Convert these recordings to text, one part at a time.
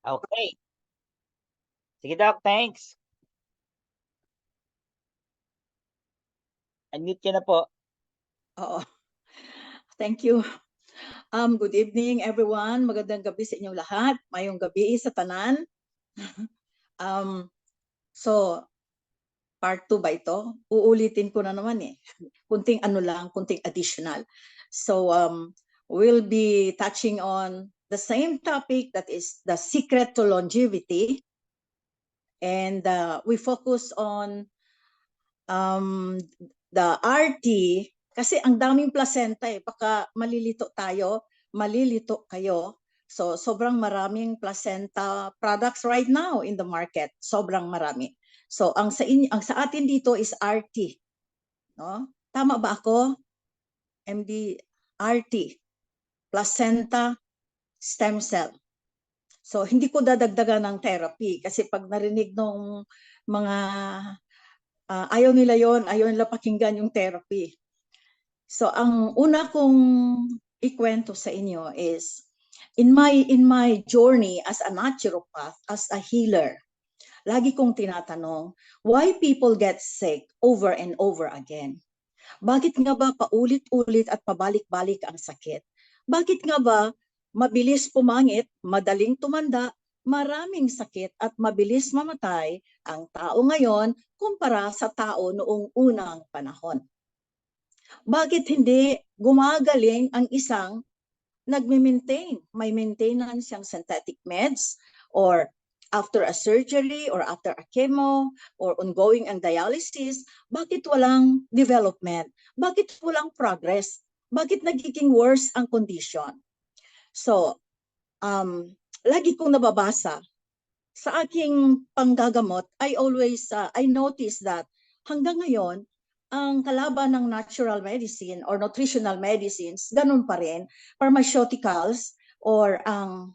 Okay. Sige, Doc. Thanks. Unmute ka na po. Oo. Thank you. Good evening, everyone. Magandang gabi sa inyong lahat. Mayong gabi sa tanan. So, part 2 ba ito? Uulitin ko na naman eh. Kunting kunting additional. So, we'll be touching on the same topic, that is the secret to longevity. And we focus on the RT, kasi ang daming placenta eh. Baka malilito tayo, malilito kayo. So, sobrang maraming placenta products right now in the market. Sobrang marami. So, ang sa atin dito is RT. No? Tama ba ako? MD RT. Placenta stem cell. So, hindi ko dadagdagan ng therapy kasi pag narinig nung mga ayaw nila yon, ayaw nila pakinggan yung therapy. So, ang una kong ikwento sa inyo is, in my journey as a naturopath, as a healer, lagi kong tinatanong, why people get sick over and over again? Bakit nga ba paulit-ulit at pabalik-balik ang sakit? Bakit nga ba mabilis pumangit, madaling tumanda, maraming sakit at mabilis mamatay ang tao ngayon kumpara sa tao noong unang panahon? Bakit hindi gumagaling ang isang nagme-maintain? May maintenance siyang synthetic meds, or after a surgery or after a chemo or ongoing ang dialysis, bakit walang development? Bakit walang progress? Bakit nagiging worse ang condition? So, lagi kong nababasa sa aking panggagamot, I notice that hanggang ngayon, ang kalaban ng natural medicine or nutritional medicines, ganun pa rin, pharmaceuticals or ang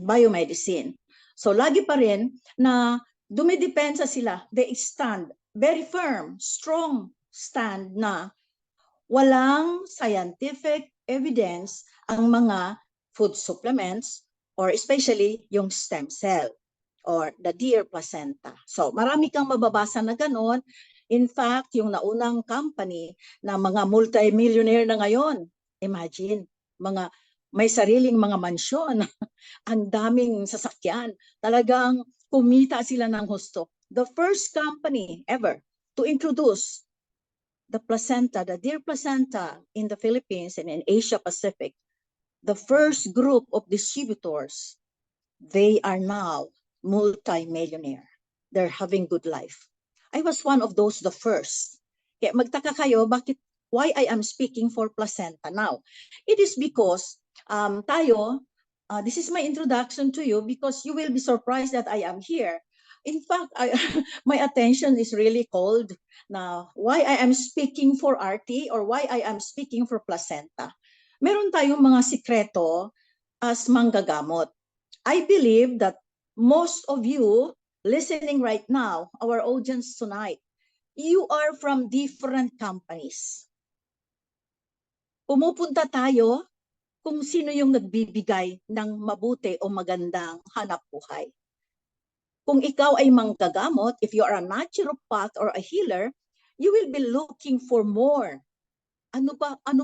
biomedicine. So lagi pa rin na dumidepensa sila, they stand very firm, strong stand na walang scientific evidence ang mga food supplements or especially yung stem cell or the deer placenta. So marami kang mababasa na ganon. In fact, yung naunang company na mga multi-millionaire na ngayon, imagine, may sariling mga mansyon, ang daming sasakyan, talagang kumita sila ng husto. The first company ever to introduce the placenta, the deer placenta in the Philippines and in Asia Pacific, the first group of distributors, they are now multi-millionaire. They're having good life. I was one of those, the first. Kaya magtaka kayo, why I am speaking for placenta now? It is because this is my introduction to you, because you will be surprised that I am here. In fact, my attention is really called now why I am speaking for RT or why I am speaking for placenta. Meron tayong mga sikreto as manggagamot. I believe that most of you listening right now, our audience tonight, you are from different companies. Pumupunta tayo kung sino yung nagbibigay ng mabuti o magandang hanap buhay. Kung ikaw ay manggagamot, if you are a naturopath or a healer, you will be looking for more. Ano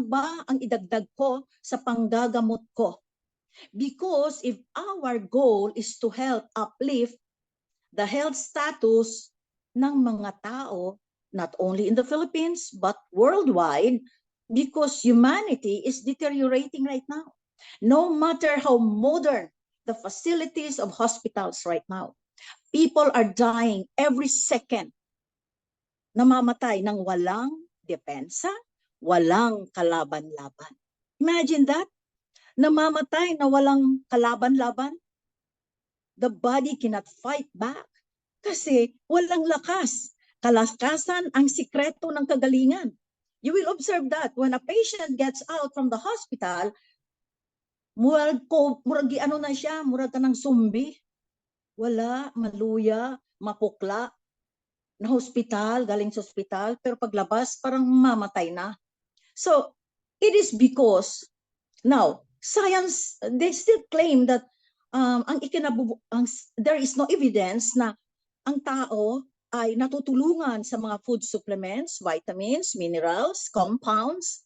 ba ang idagdag ko sa panggagamot ko? Because if our goal is to help uplift the health status ng mga tao, not only in the Philippines, but worldwide, because humanity is deteriorating right now. No matter how modern the facilities of hospitals right now, people are dying every second. Namamatay ng walang depensa, walang kalaban-laban. Imagine that. Namamatay na walang kalaban-laban. The body cannot fight back kasi walang lakas. Kalakasan ang sikreto ng kagalingan. You will observe that when a patient gets out from the hospital, murag na siya, murag ka ng zombie. Wala, maluya, mapukla, na hospital, galing sa hospital, pero paglabas parang mamatay na. So, it is because, now, science, they still claim that there is no evidence na ang tao ay natutulungan sa mga food supplements, vitamins, minerals, compounds,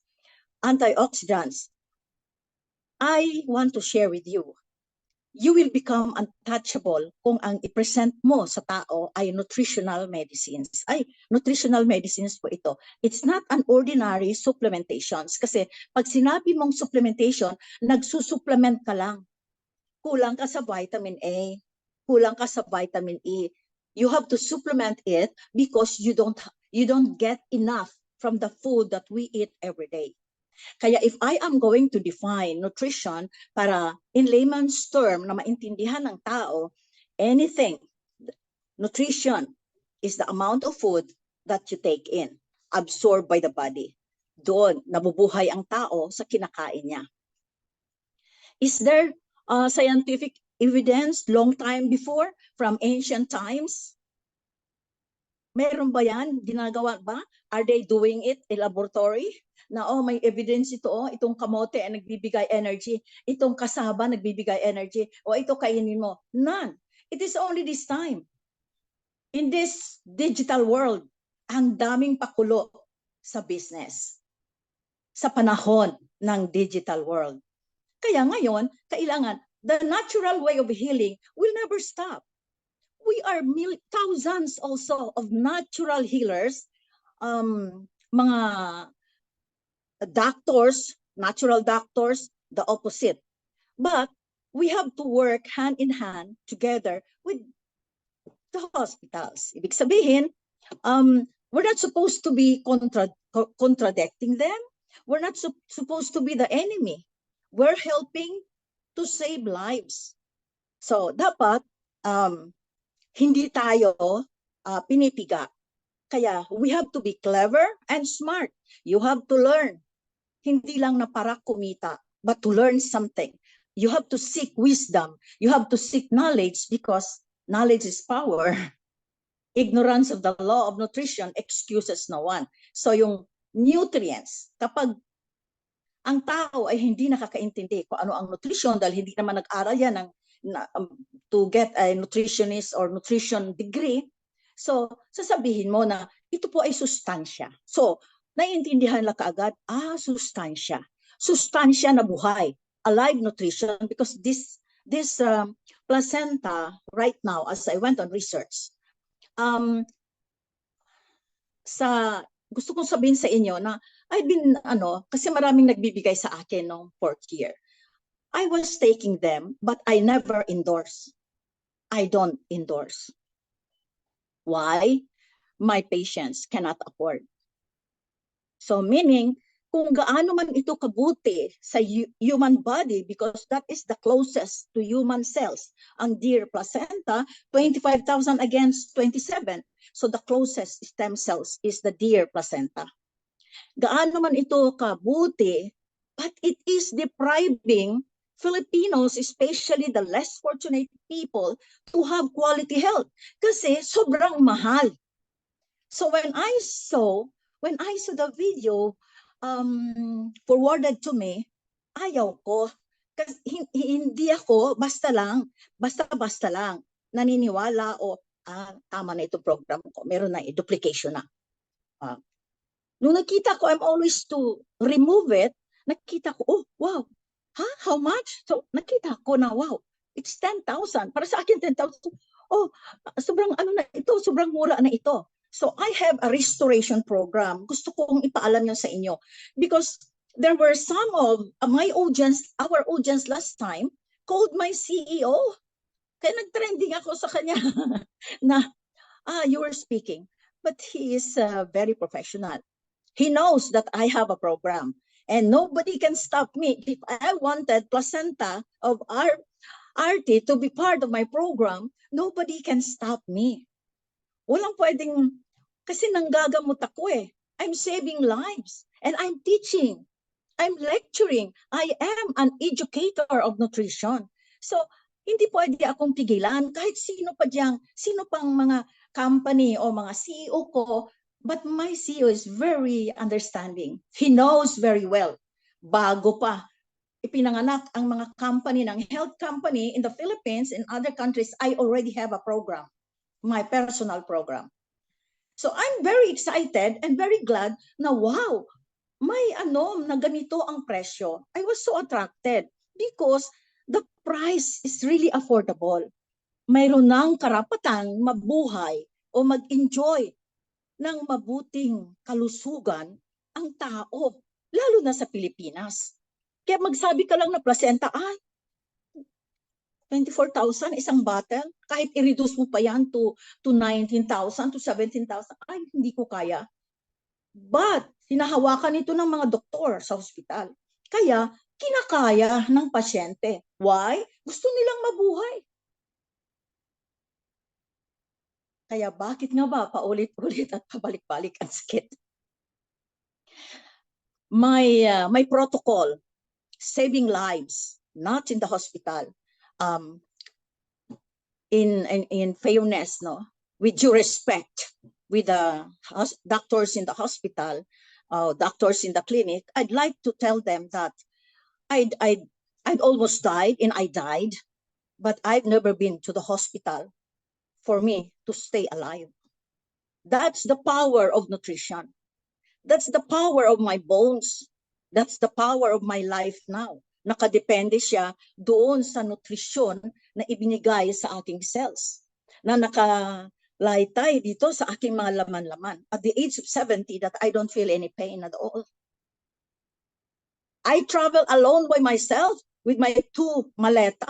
antioxidants. I want to share with you. You will become untouchable kung ang i-present mo sa tao ay nutritional medicines. Ay, nutritional medicines po ito. It's not an ordinary supplementations. Kasi pag sinabi mong supplementation, nagsusupplement ka lang. Kulang ka sa vitamin A, kulang ka sa vitamin E. You have to supplement it because you don't get enough from the food that we eat every day. Kaya if I am going to define nutrition para in layman's term na maintindihan ng tao, anything, nutrition is the amount of food that you take in, absorbed by the body. Doon, nabubuhay ang tao sa kinakain niya. Is there scientific evidence long time before from ancient times? Meron ba yan? Ginagawa ba? Are they doing it in laboratory? Na may evidence ito, itong kamote ay nagbibigay energy, itong kasaba nagbibigay energy, o ito kainin mo. None. It is only this time. In this digital world, ang daming pakulo sa business. Sa panahon ng digital world. Kaya ngayon, kailangan, the natural way of healing will never stop. We are thousands also of natural healers, mga doctors, natural doctors, the opposite. But we have to work hand in hand together with the hospitals. Ibig sabihin, we're not supposed to be contradicting them. We're not supposed to be the enemy. We're helping to save lives. So, dapat, hindi tayo pinipiga. Kaya, we have to be clever and smart. You have to learn. Hindi lang na para kumita, but to learn something. You have to seek wisdom. You have to seek knowledge because knowledge is power. Ignorance of the law of nutrition excuses no one. So yung nutrients, kapag ang tao ay hindi nakakaintindi kung ano ang nutrition dahil hindi naman nag-aral yan to get a nutritionist or nutrition degree, so sasabihin mo na ito po ay sustansya. So, naiintindihan lang kaagad, sustansya. Sustansya na buhay. Alive nutrition because this placenta right now, as I went on research, gusto kong sabihin sa inyo na I've been, kasi maraming nagbibigay sa akin noong 4th year. I was taking them, but I never endorse. I don't endorse. Why? My patients cannot afford. So meaning, kung gaano man ito kabuti sa human body, because that is the closest to human cells. Ang Deer Placenta, 25,000 against 27. So the closest stem cells is the Deer Placenta. Gaano man ito kabuti, but it is depriving Filipinos, especially the less fortunate people, to have quality health. Kasi sobrang mahal. So when I saw the video forwarded to me, ayaw ko. Kasi hindi ako basta lang naniniwala o tama na ito program ko. Meron na duplication na. Nung nakita ko, I'm always to remove it, nakita ko, oh, wow, how much? So nakita ko na, wow, it's 10,000. Para sa akin, 10,000. Oh, sobrang na ito, sobrang mura na ito. So I have a restoration program. Gusto kong ipaalam yan sa inyo. Because there were some of our audience last time, called my CEO. Kaya nag-trending ako sa kanya na, you were speaking. But he is very professional. He knows that I have a program. And nobody can stop me. If I wanted placenta of RT to be part of my program, nobody can stop me. Walang pwedeng, kasi nanggagamot ako eh. I'm saving lives. And I'm teaching. I'm lecturing. I am an educator of nutrition. So, hindi pwede akong pigilan kahit sino pang mga company o mga CEO ko, but my CEO is very understanding. He knows very well. Bago pa, ipinanganak ang mga company ng health company in the Philippines, in other countries, I already have a program, my personal program. So I'm very excited and very glad na wow, may na ganito ang presyo. I was so attracted because the price is really affordable. Mayroon ng karapatang mabuhay o mag-enjoy ng mabuting kalusugan ang tao, lalo na sa Pilipinas. Kaya magsabi ka lang na placenta, 24,000 isang bottle, kahit i-reduce mo pa yan to 19,000, to 17,000, ay, hindi ko kaya. But, hinahawakan ito ng mga doktor sa ospital. Kaya, kinakaya ng pasyente. Why? Gusto nilang mabuhay. Kaya bakit nga ba paulit-ulit at pabalik-balik ang sakit? May protocol, saving lives, not in the hospital. In fairness, no, with due respect, with the doctors in the hospital, doctors in the clinic, I'd like to tell them that I'd almost died and I died, but I've never been to the hospital for me to stay alive. That's the power of nutrition. That's the power of my bones. That's the power of my life now. Nakadepende siya doon sa nutrisyon na ibinigay sa aking cells. Na nakalaytay dito sa aking mga laman-laman. At the age of 70 that I don't feel any pain at all. I travel alone by myself with my 2 maleta.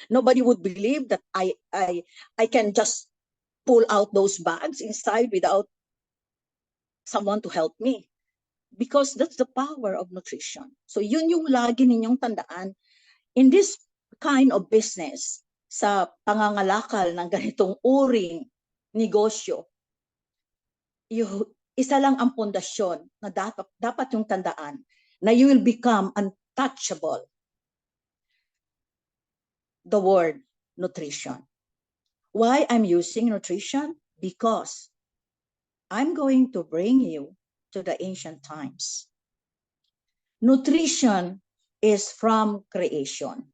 Nobody would believe that I can just pull out those bags inside without someone to help me. Because that's the power of nutrition. So yun yung lagi ninyong tandaan. In this kind of business, sa pangangalakal ng ganitong uring negosyo, isa lang ang pundasyon na dapat yung tandaan na you will become untouchable. The word nutrition. Why I'm using nutrition? Because I'm going to bring you to the ancient times. Nutrition is from creation.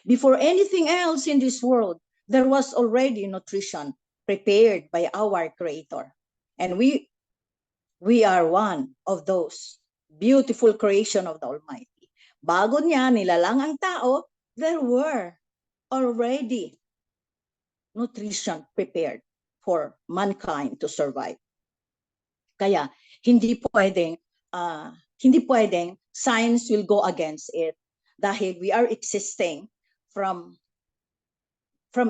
Before anything else in this world, there was already nutrition prepared by our Creator. And we are one of those beautiful creation of the Almighty. Bago niya nilalang ang tao, there were already nutrition prepared for mankind to survive. Kaya hindi pwedeng science will go against it dahil we are existing from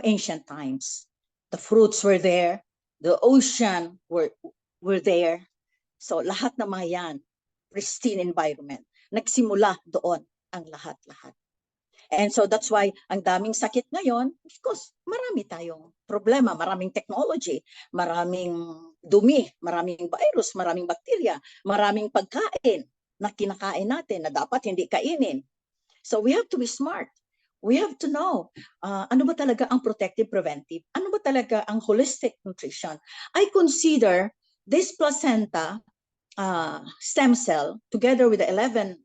ancient times. The fruits were there, the ocean were there. So lahat ng mga yan, pristine environment. Nagsimula doon ang lahat-lahat. And so that's why ang daming sakit ngayon, because marami tayong problema, maraming technology, maraming dumi, maraming virus, maraming bakterya, maraming pagkain na kinakain natin na dapat hindi kainin. So we have to be smart. We have to know ano ba talaga ang protective preventive? Ano ba talaga ang holistic nutrition? I consider this placenta stem cell together with the 11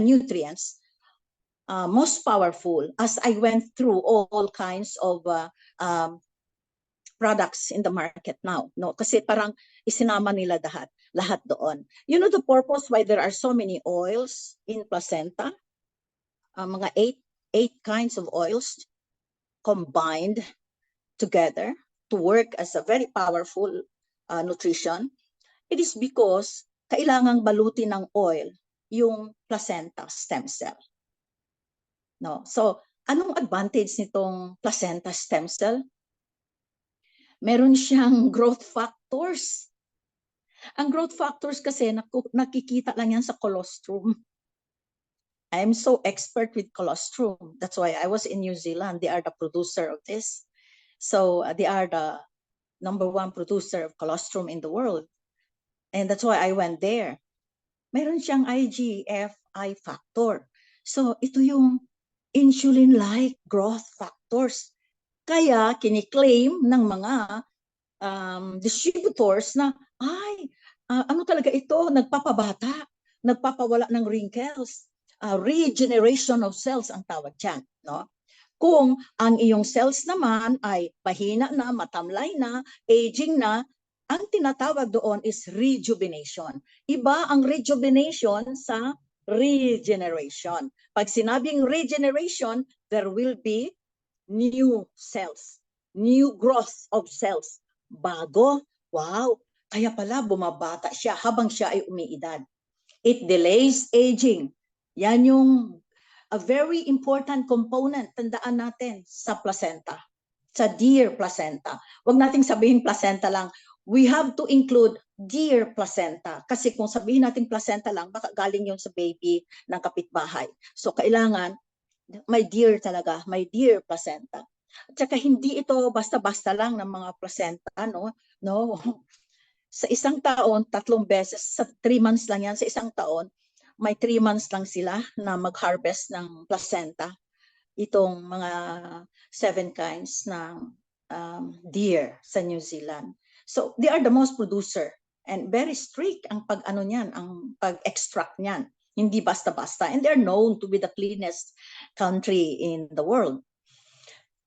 nutrients most powerful as I went through all kinds of products in the market now, no? Kasi parang isinama nila lahat doon. You know the purpose why there are so many oils in placenta? Mga 8 kinds of oils combined together to work as a very powerful nutrition. It is because kailangang balutin ng oil yung placenta stem cell. No? So, anong advantage nitong placenta stem cell? Meron siyang growth factors. Ang growth factors kasi nakikita lang yan sa colostrum. I'm so expert with colostrum. That's why I was in New Zealand. They are the producer of this. So they are the #1 producer of colostrum in the world. And that's why I went there. Meron siyang IGF-I factor. So ito yung insulin-like growth factors. Kaya kiniklaim ng mga distributors na ano talaga ito, nagpapabata. nagpapawala ng wrinkles. Regeneration of cells ang tawag dyan, no? Kung ang iyong cells naman ay pahina na, matamlay na, aging na, ang tinatawag doon is rejuvenation. Iba ang rejuvenation sa regeneration. Pag sinabing regeneration, there will be new cells, new growth of cells. Bago, wow, kaya pala bumabata siya habang siya ay umiidad. It delays aging. Yan yung a very important component, tandaan natin, sa placenta, sa deer placenta. Huwag nating sabihin placenta lang. We have to include deer placenta. Kasi kung sabihin natin placenta lang, baka galing yun sa baby ng kapitbahay. So kailangan, may deer talaga, may deer placenta. At saka hindi ito basta-basta lang ng mga placenta, no? No. Sa isang taon, 3 beses, sa 3 months lang yan, sa isang taon, may 3 months lang sila na mag-harvest ng placenta. Itong mga 7 kinds ng deer sa New Zealand. So they are the most producer and very strict ang pag-ano niyan, ang pag-extract niyan. Hindi basta-basta. And they're known to be the cleanest country in the world.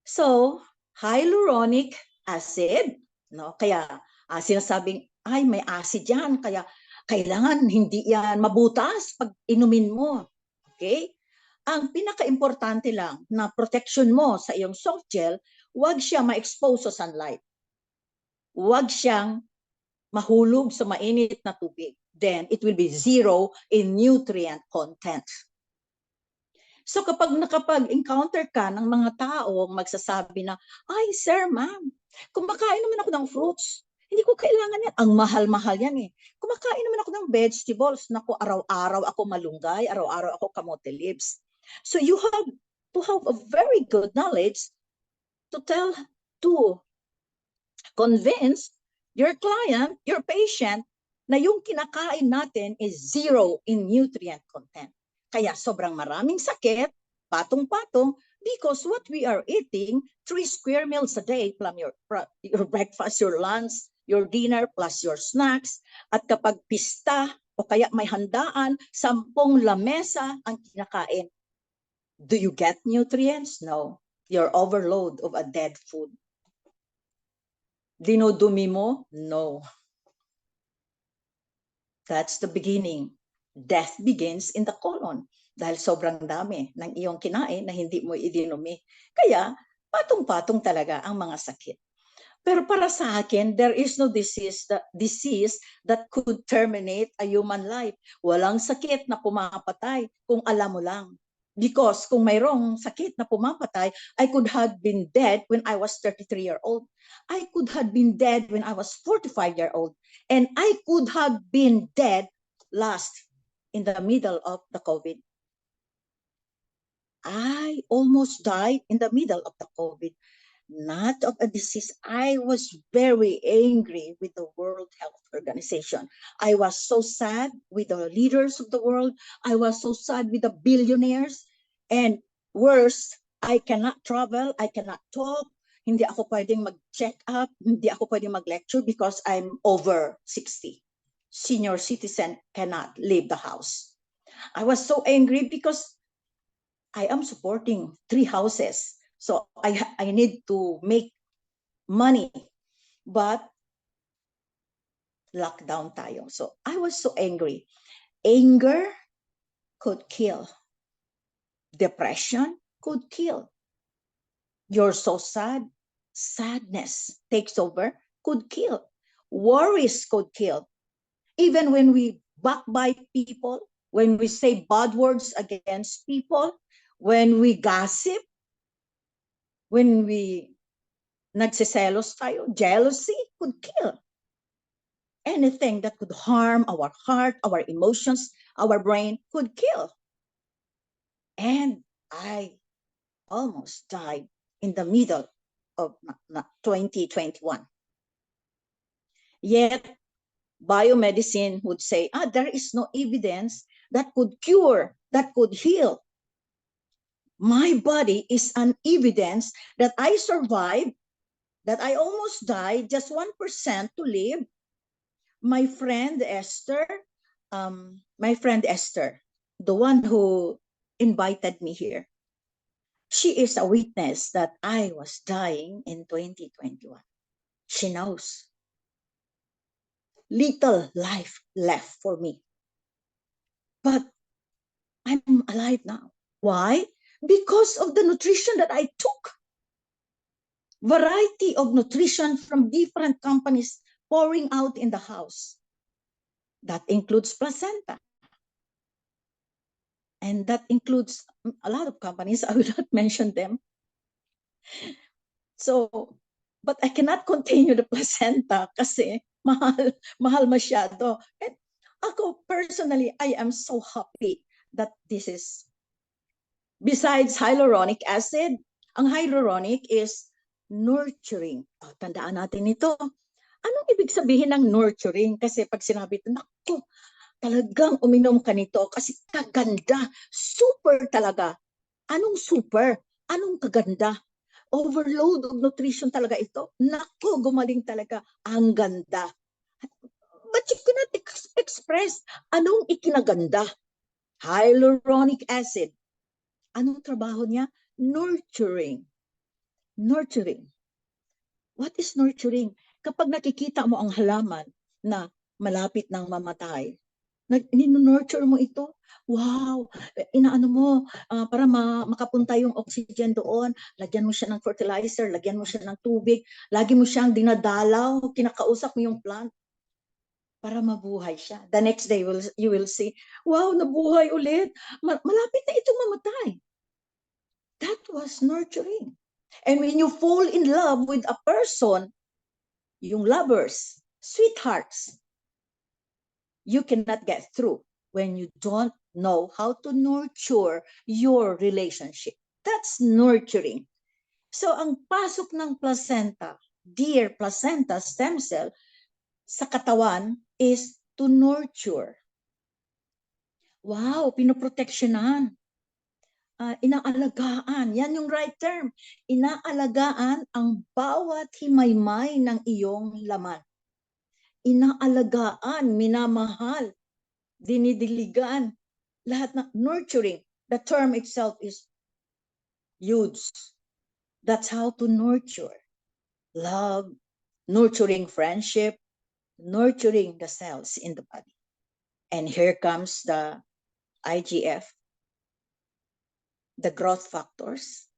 So, hyaluronic acid, no? Kaya sinasabing, ay may acid yan, kaya kailangan hindi yan mabutas pag inumin mo. Okay? Ang pinaka-importante lang na protection mo sa iyong soft gel, huwag siya ma-expose sa sunlight. Huwag siyang mahulog sa mainit na tubig. Then, it will be zero in nutrient content. So kapag nakapag-encounter ka ng mga taong magsasabi na, ay sir, ma'am, kumakain naman ako ng fruits. Hindi ko kailangan yan. Ang mahal-mahal yan eh. Kumakain naman ako ng vegetables. Naku, araw-araw ako malunggay, araw-araw ako kamote leaves. So you have to have a very good knowledge to convince your client, your patient, na yung kinakain natin is zero in nutrient content. Kaya sobrang maraming sakit, patong-patong, because what we are eating, 3 square meals a day, from your breakfast, your lunch, your dinner, plus your snacks. At kapag pista o kaya may handaan, 10 lamesa ang kinakain. Do you get nutrients? No. You're overload of a dead food. Dinudumi mo? No. That's the beginning. Death begins in the colon dahil sobrang dami ng iyong kinain na hindi mo idinumi. Kaya patong-patong talaga ang mga sakit. Pero para sa akin, there is no disease that could terminate a human life. Walang sakit na pumapatay kung alam mo lang. Because kung mayroong sakit na pumapatay, I could have been dead when I was 33-year-old. I could have been dead when I was 45-year-old. And I could have been dead last in the middle of the COVID. I almost died in the middle of the COVID. Not of a disease. I was very angry with the World Health Organization. I was so sad with the leaders of the world. I was so sad with the billionaires. And worse, I cannot travel. I cannot talk. Hindi ako pwedeng mag-check up. Hindi ako pwedeng mag-lecture because I'm over 60. Senior citizen cannot leave the house. I was so angry because I am supporting 3 houses. So I need to make money, but lockdown tayo. So I was so angry. Anger could kill. Depression could kill. You're so sad. Sadness takes over, could kill. Worries could kill. Even when we backbite people, when we say bad words against people, when we gossip, when we nagsiselos tayo, jealousy could kill. Anything that could harm our heart, our emotions, our brain could kill. And I almost died in the middle of 2021. Yet, biomedicine would say, there is no evidence that could cure, that could heal. My body is an evidence that I survived, that I almost died, just 1% to live. My friend Esther, my friend Esther, the one who invited me here, she is a witness that I was dying in 2021. She knows. Little life left for me. But I'm alive now. Why? Because of the nutrition that I took. Variety of nutrition from different companies pouring out in the house. That includes placenta. And that includes a lot of companies. I will not mention them. So, but I cannot continue the placenta kasi mahal masyado. And ako personally, I am so happy that this is, besides hyaluronic acid, ang hyaluronic is nurturing. Oh, tandaan natin ito. Anong ibig sabihin ng nurturing? Kasi pag sinabi ito, naku, talagang uminom ka nito kasi kaganda. Super talaga. Anong super? Anong kaganda? Overload of nutrition talaga ito. Naku, gumaling talaga. Ang ganda. But you cannot express anong ikinaganda. Hyaluronic acid. Anong trabaho niya? Nurturing. Nurturing. What is nurturing? Kapag nakikita mo ang halaman na malapit ng mamatay, nurture mo ito. Wow, inaano mo para makapunta yung oxygen doon, lagyan mo siya ng fertilizer, lagyan mo siya ng tubig, lagi mo siyang dinadalaw, kinakausap mo yung plant para mabuhay siya. The next day you will see, wow, nabuhay ulit. Malapit na itong mamatay. That was nurturing. And when you fall in love with a person, yung lovers, sweethearts, you cannot get through when you don't know how to nurture your relationship. That's nurturing. So ang pasok ng placenta, Deer Placenta Stemcell, sa katawan is to nurture. Wow, pinoproteksyonan. Inaalagaan. Yan yung right term. Inaalagaan ang bawat himaymay ng iyong laman. Inaalagaan, minamahal, dinidiligan, lahat na nurturing. The term itself is huge. That's how to nurture. Love, nurturing friendship, nurturing the cells in the body. And here comes the IGF, the growth factors.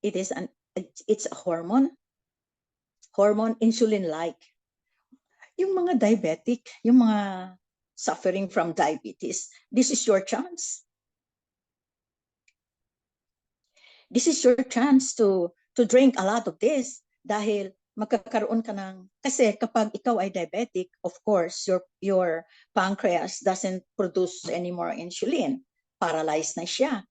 It's a hormone insulin-like. Yung mga diabetic, yung mga suffering from diabetes, this is your chance. This is your chance to drink a lot of this dahil magkakaroon ka ng, kasi kapag ikaw ay diabetic, of course, your pancreas doesn't produce any more insulin. Paralyzed na siya.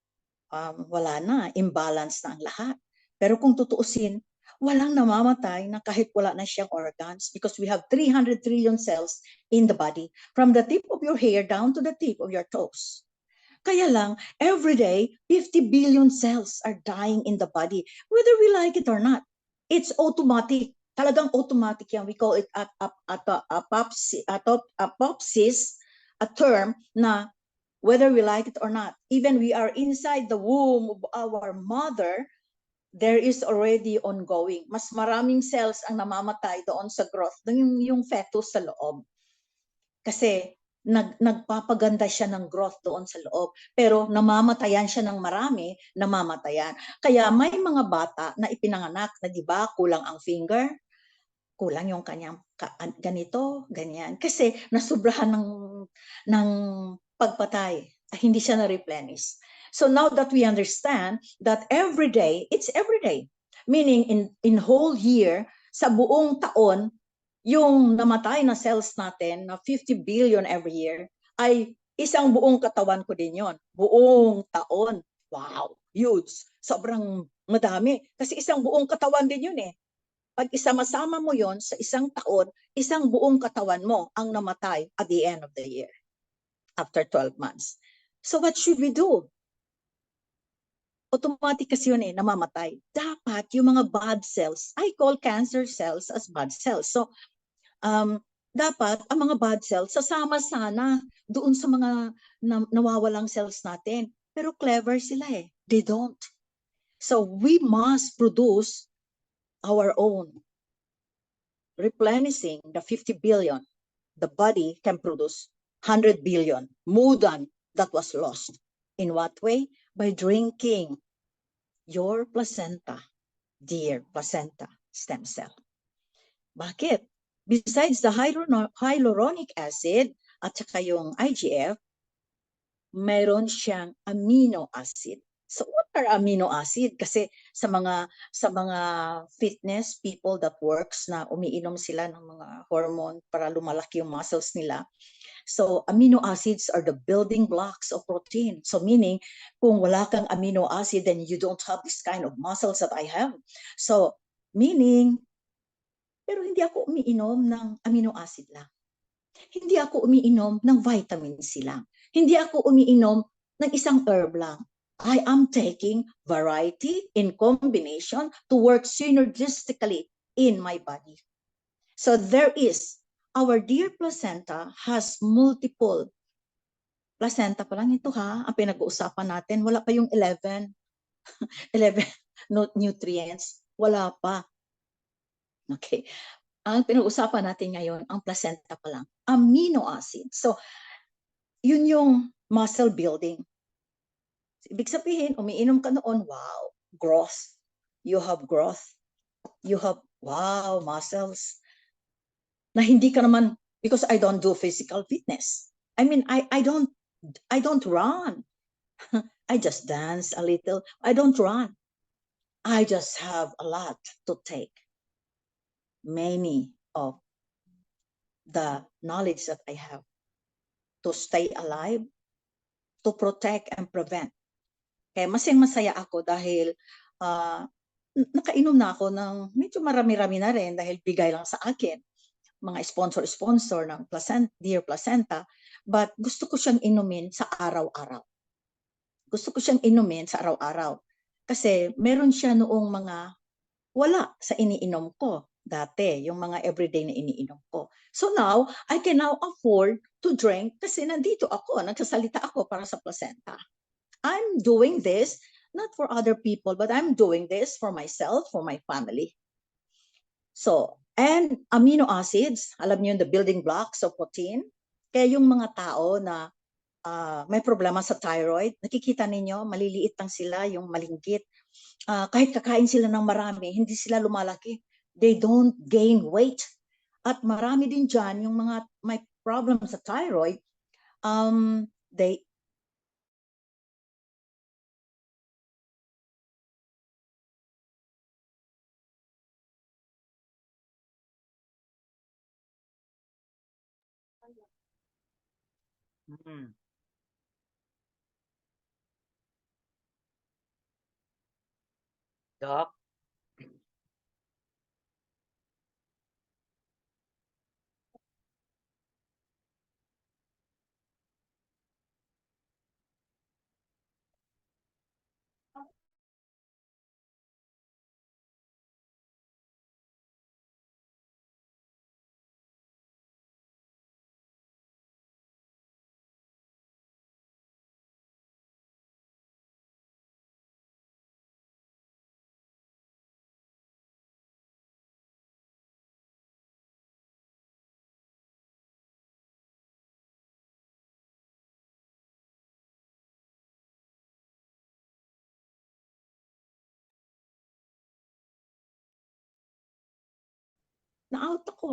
Wala na, imbalance na ang lahat. Pero kung tutuusin, walang namamatay na kahit wala na siyang organs because we have 300 trillion cells in the body from the tip of your hair down to the tip of your toes. Kaya lang, every day, 50 billion cells are dying in the body, whether we like it or not. It's automatic. Talagang automatic yan. We call it apoptosis, a term na whether we like it or not. Even we are inside the womb of our mother, there is already ongoing. Mas maraming cells ang namamatay doon sa growth, yung fetus sa loob. Kasi nagpapaganda siya ng growth doon sa loob. Pero namamatayan siya ng marami, namamatayan. Kaya may mga bata na ipinanganak na, di ba, kulang ang finger, kulang yung kanyang ganito, ganyan. Kasi nasubrahan ng pagpatay. Hindi siya na-replenish. So now that we understand that every day, it's every day. Meaning in whole year, sa buong taon, yung namatay na cells natin na 50 billion every year ay isang buong katawan ko din yon. Buong taon. Wow, huge. Sobrang madami. Kasi isang buong katawan din yun eh. Pag isama-sama mo yon sa isang taon, isang buong katawan mo ang namatay at the end of the year. After 12 months. So what should we do? Automatic kasi yun eh, namamatay. Dapat yung mga bad cells, I call cancer cells as bad cells. So, dapat ang mga bad cells sasama sana doon sa mga nawawalang cells natin. Pero clever sila eh. They don't. So we must produce our own, replenishing the 50 billion. The body can produce 100 billion more than that was lost. In what way? By drinking your placenta, dear placenta stem cell. Bakit? Besides the hyaluronic acid at saka yung IGF, mayroon siyang amino acid. So what are amino acid? Kasi sa mga fitness people that works na umiinom sila ng mga hormone para lumalaki yung muscles nila. So amino acids are the building blocks of protein. So meaning kung wala kang amino acid, then you don't have this kind of muscles that I have. So meaning, pero hindi ako umiinom ng amino acid lang. Hindi ako umiinom ng vitamin C lang. Hindi ako umiinom ng isang herb lang. I am taking variety in combination to work synergistically in my body. So there is, our dear placenta has multiple. Placenta pa lang ito ha, ang pinag-uusapan natin. Wala pa yung 11 nutrients. Wala pa. Okay. Ang pinag-usapan natin ngayon, ang placenta pa lang. Amino acid. So, yun yung muscle building. Ibig sabihin, umiinom ka noon, wow, growth. You have growth. You have, wow, muscles. Na hindi ka naman, because I don't do physical fitness. I mean, I don't run. I just dance a little. I don't run. I just have a lot to take. Many of the knowledge that I have to stay alive, to protect and prevent. Kaya masaya ako dahil nakainom na ako ng medyo marami-rami na rin dahil bigay lang sa akin. Mga sponsor ng Deer Placenta. But gusto ko siyang inumin sa araw-araw. Gusto ko siyang inumin sa araw-araw. Kasi meron siya noong mga wala sa iniinom ko dati, yung mga everyday na iniinom ko. So now, I can now afford to drink kasi nandito ako, nagsasalita ako para sa placenta. I'm doing this not for other people, but I'm doing this for myself, for my family. So, and amino acids, alam niyo the building blocks of protein. Kaya yung mga tao na may problema sa thyroid, nakikita ninyo, maliliit lang sila, yung malinggit. Kahit kakain sila ng marami, hindi sila lumalaki. They don't gain weight. At marami din dyan, yung mga may problem sa thyroid, they Doc? na-out ako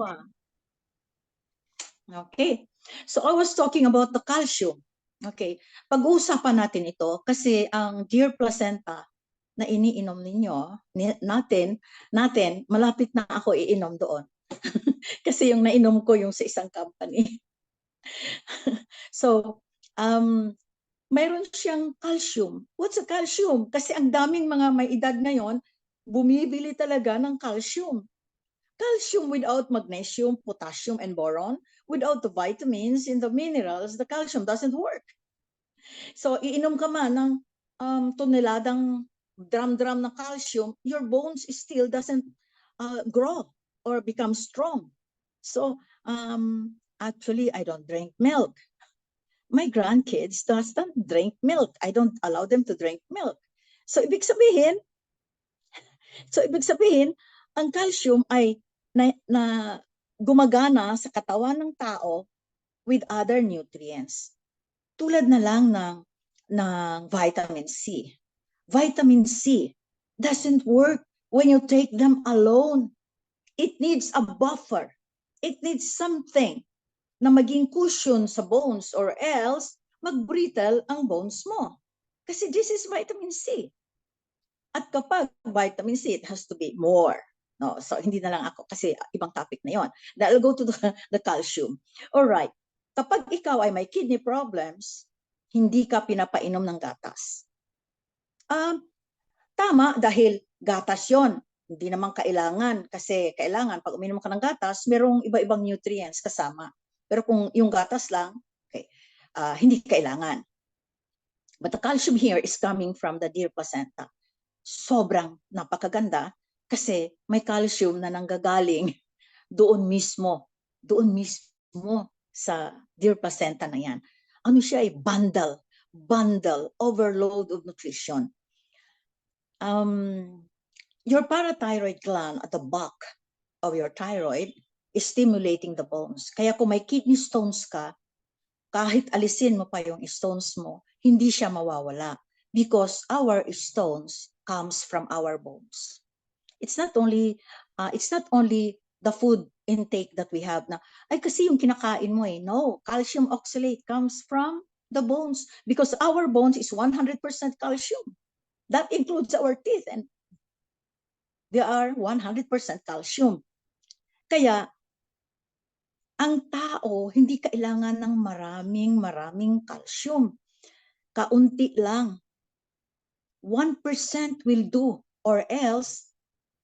Okay. So I was talking about the calcium. Okay. Pag-uusapan natin ito kasi ang Deer Placenta na iniinom ninyo, natin, malapit na ako iinom doon. Kasi yung nainom ko yung sa isang company. So, mayroon siyang calcium. What's a calcium? Kasi ang daming mga may edad ngayon, bumibili talaga ng calcium. Calcium without magnesium, potassium, and boron, without the vitamins and the minerals, the calcium doesn't work. So, iinom ka man ng toneladang drum na calcium, your bones still doesn't grow or become strong. So, Actually, I don't drink milk. My grandkids doesn't drink milk. I don't allow them to drink milk. So ibig sabihin, ang calcium ay na gumagana sa katawan ng tao with other nutrients. Tulad na lang ng vitamin C. Vitamin C doesn't work when you take them alone. It needs a buffer. It needs something na maging cushion sa bones or else mag-brittle ang bones mo. Kasi this is vitamin C. At kapag vitamin C, it has to be more. No, so hindi na lang ako kasi ibang topic na yon. I'll go to the calcium. All right. Kapag ikaw ay may kidney problems, hindi ka pinapainom ng gatas. Tama, dahil gatas yon. Hindi naman kailangan kasi kailangan pag uminom ka ng gatas, merong iba-ibang nutrients kasama. Pero kung yung gatas lang, okay, hindi kailangan. But the calcium here is coming from the deer placenta. Sobrang napakaganda kasi may calcium na nanggagaling doon mismo sa deer placenta na yan. Ano siya ay bundle, overload of nutrition. Your parathyroid gland at the back of your thyroid is stimulating the bones. Kaya kung may kidney stones ka, kahit alisin mo pa yung stones mo, hindi siya mawawala because our stones comes from our bones. It's not only the food intake that we have na, ay kasi yung kinakain mo eh. No, calcium oxalate comes from the bones because our bones is 100% calcium. That includes our teeth and they are 100% calcium. Kaya, ang tao hindi kailangan ng maraming calcium. Kaunti lang. 1% will do or else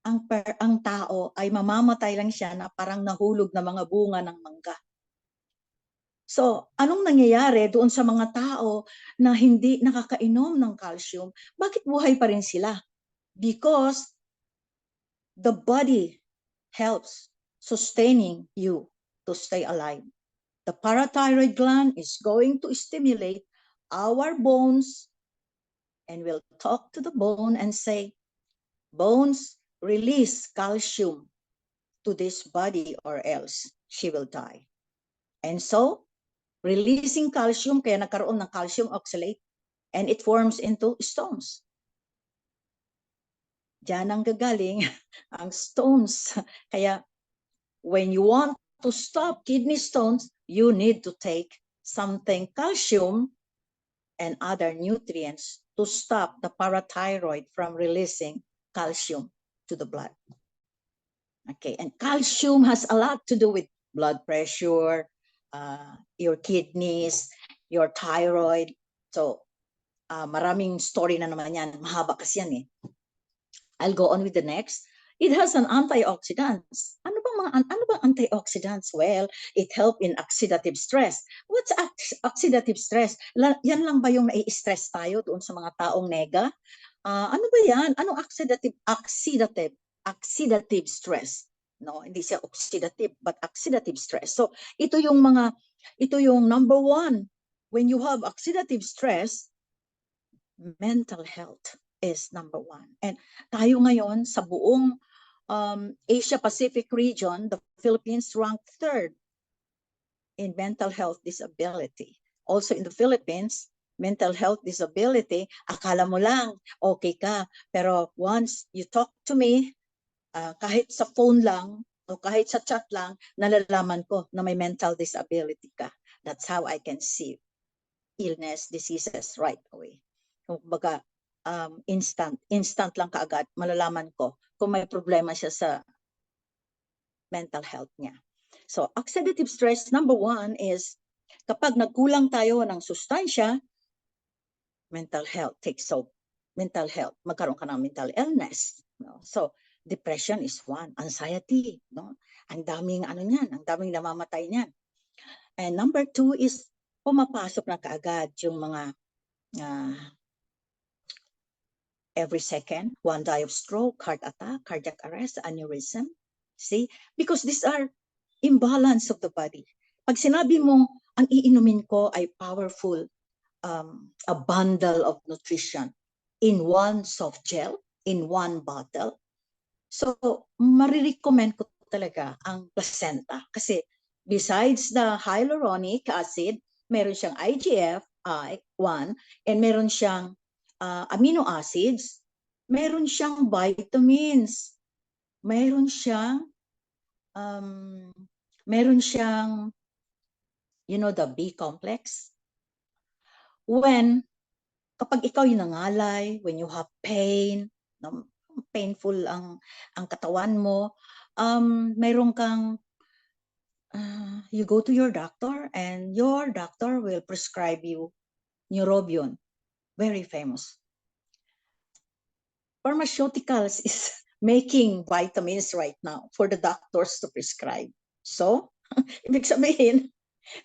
ang tao ay mamamatay lang siya na parang nahulog na mga bunga ng mangga. So, anong nangyayari doon sa mga tao na hindi nakakainom ng calcium? Bakit buhay pa rin sila? Because the body helps sustaining you to stay alive. The parathyroid gland is going to stimulate our bones and will talk to the bone and say, bones, release calcium to this body or else she will die. And so, releasing calcium, kaya nagkaroon ng calcium oxalate and it forms into stones. Diyan ang gagaling ang stones. Kaya, when you want to stop kidney stones, you need to take something calcium and other nutrients to stop the parathyroid from releasing calcium to the blood. Okay, and calcium has a lot to do with blood pressure, your kidneys, your thyroid. So, maraming story na naman yan. Mahaba kasi yan eh. I'll go on with the next. It has an antioxidants. Ano bang antioxidants? Well, it helps in oxidative stress. What's oxidative stress? Yan lang ba yung nai-stress tayo doon sa mga taong nega? Ano ba yan? Anong oxidative stress? No, hindi siya oxidative, but oxidative stress. So, ito yung number one. When you have oxidative stress, mental health is number one. And tayo ngayon sa buong Asia-Pacific region, the Philippines ranked third in mental health disability. Also in the Philippines, mental health disability, akala mo lang, okay ka. Pero once you talk to me, kahit sa phone lang, o kahit sa chat lang, nalalaman ko na may mental disability ka. That's how I can see illness, diseases right away. Kung baga, instant lang kaagad, malalaman ko kung may problema siya sa mental health niya. So, oxidative stress, number one is, kapag nagkulang tayo ng sustansya, mental health takes over. Mental health, magkaroon ka ng mental illness. No? So, depression is one. Anxiety, no? Ang daming ang daming namamatay niyan. And number two is, pumapasok na kaagad yung mga every second, one die of stroke, heart attack, cardiac arrest, aneurysm. See? Because these are imbalance of the body. Pag sinabi mong ang iinumin ko ay powerful, a bundle of nutrition in one soft gel, in one bottle, so marirecommend ko talaga ang placenta kasi besides the hyaluronic acid, meron siyang IGF-1 and meron siyang amino acids, meron siyang vitamins, meron siyang um, meron siyang, the B complex. Kapag ikaw yung nangalay, when you have pain, painful ang katawan mo, mayroon kang, you go to your doctor and your doctor will prescribe you neurobion, very famous. Pharmaceuticals is making vitamins right now for the doctors to prescribe. So, ibig sabihin,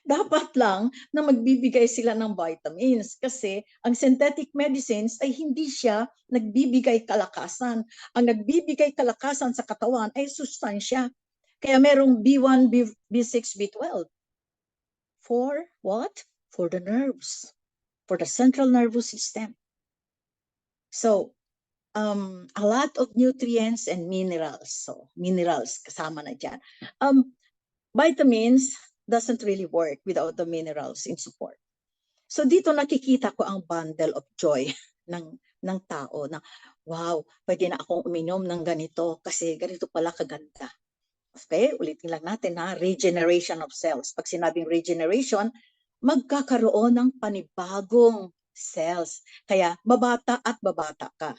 dapat lang na magbibigay sila ng vitamins kasi ang synthetic medicines ay hindi siya nagbibigay kalakasan. Ang nagbibigay kalakasan sa katawan ay sustansya. Kaya merong B1, B6, B12. For what? For the nerves. For the central nervous system. So, a lot of nutrients and minerals. So, minerals kasama na dyan. Vitamins doesn't really work without the minerals in support. So dito nakikita ko ang bundle of joy ng tao na, wow, pwede na akong uminom ng ganito kasi ganito pala kaganda. Okay, ulitin lang natin ha, regeneration of cells. Pag sinabing regeneration, magkakaroon ng panibagong cells. Kaya babata at babata ka.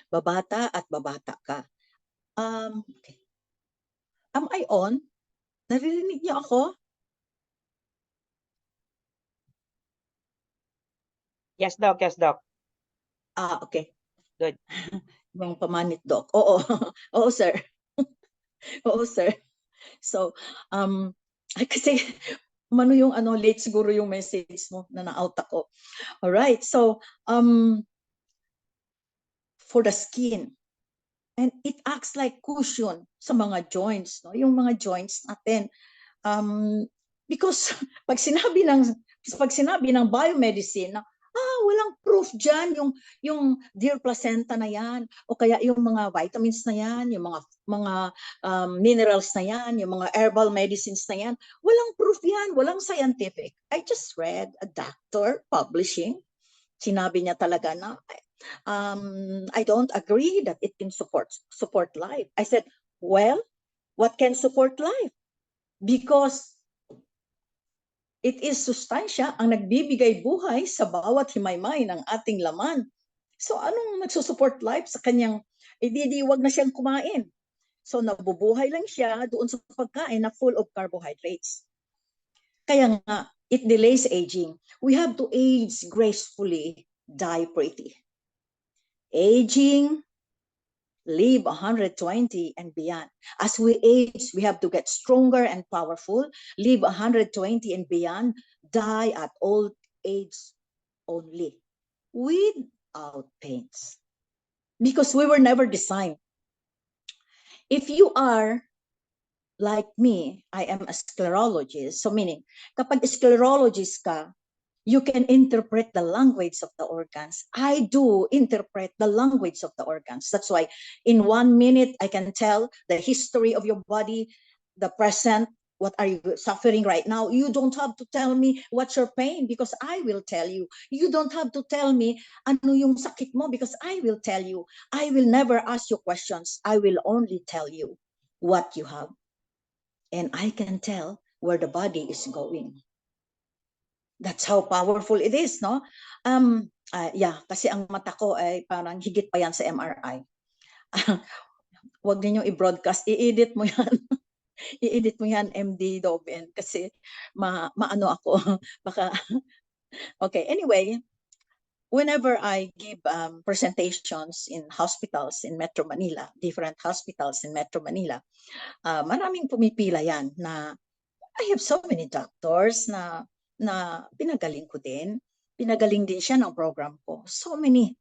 Babata at babata ka. Okay. Am I on? Naririnig niyo ako? Yes, Doc. Yes, Doc. Okay. Good. Ibang pamanit, Doc. Oo. Oo, sir. Oo, sir. So, kasi yung late siguro yung message mo na na-out ako. All right. So, for the skin, and it acts like cushion sa mga joints, no? Yung mga joints natin. Because pag sinabi ng biomedicine na walang proof diyan yung deer placenta na yan o kaya yung mga vitamins na yan, yung mga minerals na yan, yung mga herbal medicines na yan, walang proof yan, walang scientific. I just read a doctor publishing, sinabi niya talaga na I don't agree that it can support life. I said, well, what can support life? Because it is sustansya ang nagbibigay buhay sa bawat himaymay ng ating laman. So anong nagsusupport life sa kanyang, wag na siyang kumain. So nabubuhay lang siya doon sa pagkain na full of carbohydrates. Kaya nga, it delays aging. We have to age gracefully, die pretty. Aging, live 120 and beyond. As we age, we have to get stronger and powerful, live 120 and beyond, die at old age only, without pains. Because we were never designed. If you are like me, I am a sclerologist. So meaning, kapag sclerologist ka, you can interpret the language of the organs. I do interpret the language of the organs. That's why in 1 minute, I can tell the history of your body, the present, what are you suffering right now. You don't have to tell me what's your pain because I will tell you. You don't have to tell me ano yung sakit mo because I will tell you. I will never ask you questions. I will only tell you what you have. And I can tell where the body is going. That's how powerful it is, no? Kasi ang mata ko ay parang higit pa yan sa MRI. Huwag ninyong i-broadcast, i-edit mo yan. I-edit mo yan, MD Doben, kasi maano ako. Baka, okay, anyway, whenever I give presentations in hospitals in Metro Manila, different hospitals in Metro Manila, maraming pumipila yan na I have so many doctors na pinagaling ko din. Pinagaling din siya ng program ko. So many.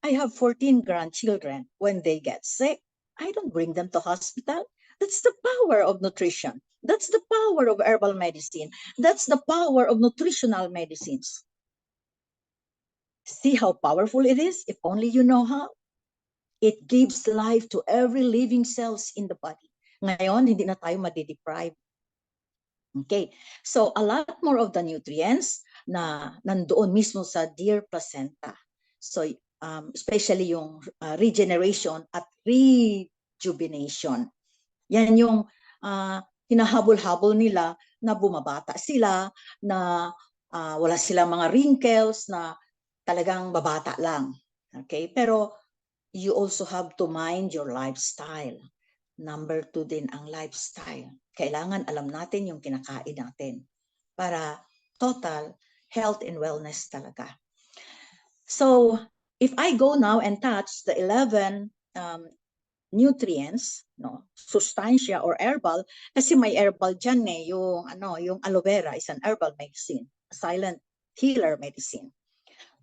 I have 14 grandchildren. When they get sick, I don't bring them to hospital. That's the power of nutrition. That's the power of herbal medicine. That's the power of nutritional medicines. See how powerful it is? If only you know how. It gives life to every living cells in the body. Ngayon, hindi na tayo madideprive. Okay, so a lot more of the nutrients na nandoon mismo sa deer placenta. So, especially yung regeneration at rejuvenation. Yan yung hinahabol-habol nila na bumabata sila, na wala silang mga wrinkles, na talagang babata lang. Okay, pero you also have to mind your lifestyle. Number 2 din ang lifestyle. Kailangan alam natin yung kinakain natin para total health and wellness talaga. So, if I go now and touch the 11 nutrients, no, sustansya or herbal, kasi may herbal dyan yung aloe vera is an herbal medicine, a silent healer medicine.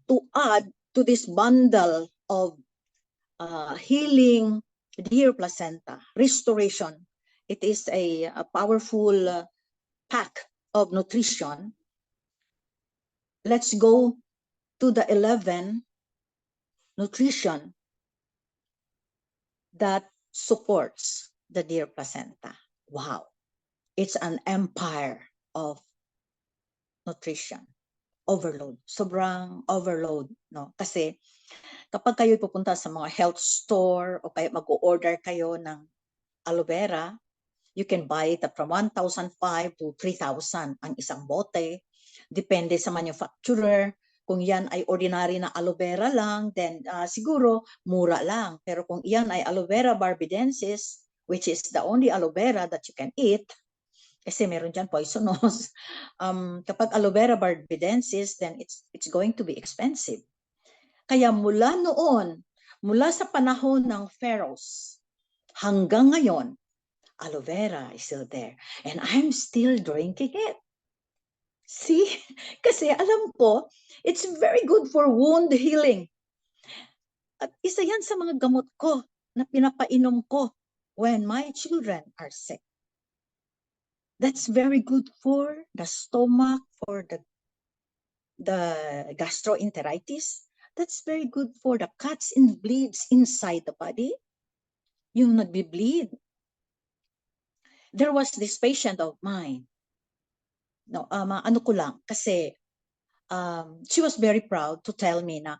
To add to this bundle of healing deer placenta, restoration. It is a powerful pack of nutrition. Let's go to the 11 nutrition that supports the deer placenta. Wow, it's an empire of nutrition. Overload, sobrang overload, no? Kasi kapag kayo pupunta sa mga health store o kaya mag-order kayo ng aloe vera, you can buy it from 1,500 to 3,000 ang isang bote. Depende sa manufacturer. Kung yan ay ordinary na aloe vera lang, then siguro mura lang. Pero kung yan ay aloe vera barbadensis, which is the only aloe vera that you can eat, kasi meron dyan poisonous. Kapag aloe vera barbadensis, then it's going to be expensive. Kaya mula noon, mula sa panahon ng pharaohs hanggang ngayon, aloe vera is still there. And I'm still drinking it. See? Kasi alam ko, it's very good for wound healing. At isa yan sa mga gamot ko na pinapainom ko when my children are sick. That's very good for the stomach, for the gastroenteritis. That's very good for the cuts and bleeds inside the body. Yung nagbi-bleed. There was this patient of mine. No, ano ko lang, kasi she was very proud to tell me na,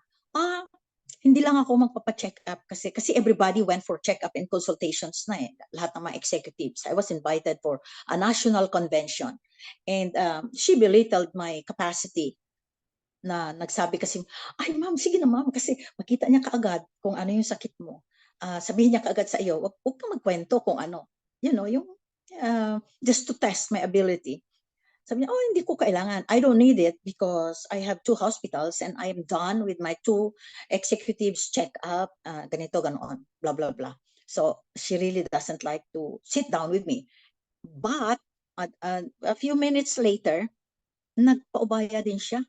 hindi lang ako magpapa-check up kasi everybody went for check up and consultations na lahat ng mga executives. I was invited for a national convention and she belittled my capacity na nagsabi kasi, ay ma'am, sige na ma'am, kasi makita niya kaagad kung ano yung sakit mo. Sabihin niya kaagad sa iyo, wag kang magkwento kung ano. You know, yung just to test my ability. Sabi niya, hindi ko kailangan. I don't need it because I have 2 hospitals and I am done with my 2 executives check-up, ganito, ganoon, blah, blah, blah. So she really doesn't like to sit down with me. But a few minutes later, nagpaubaya din siya.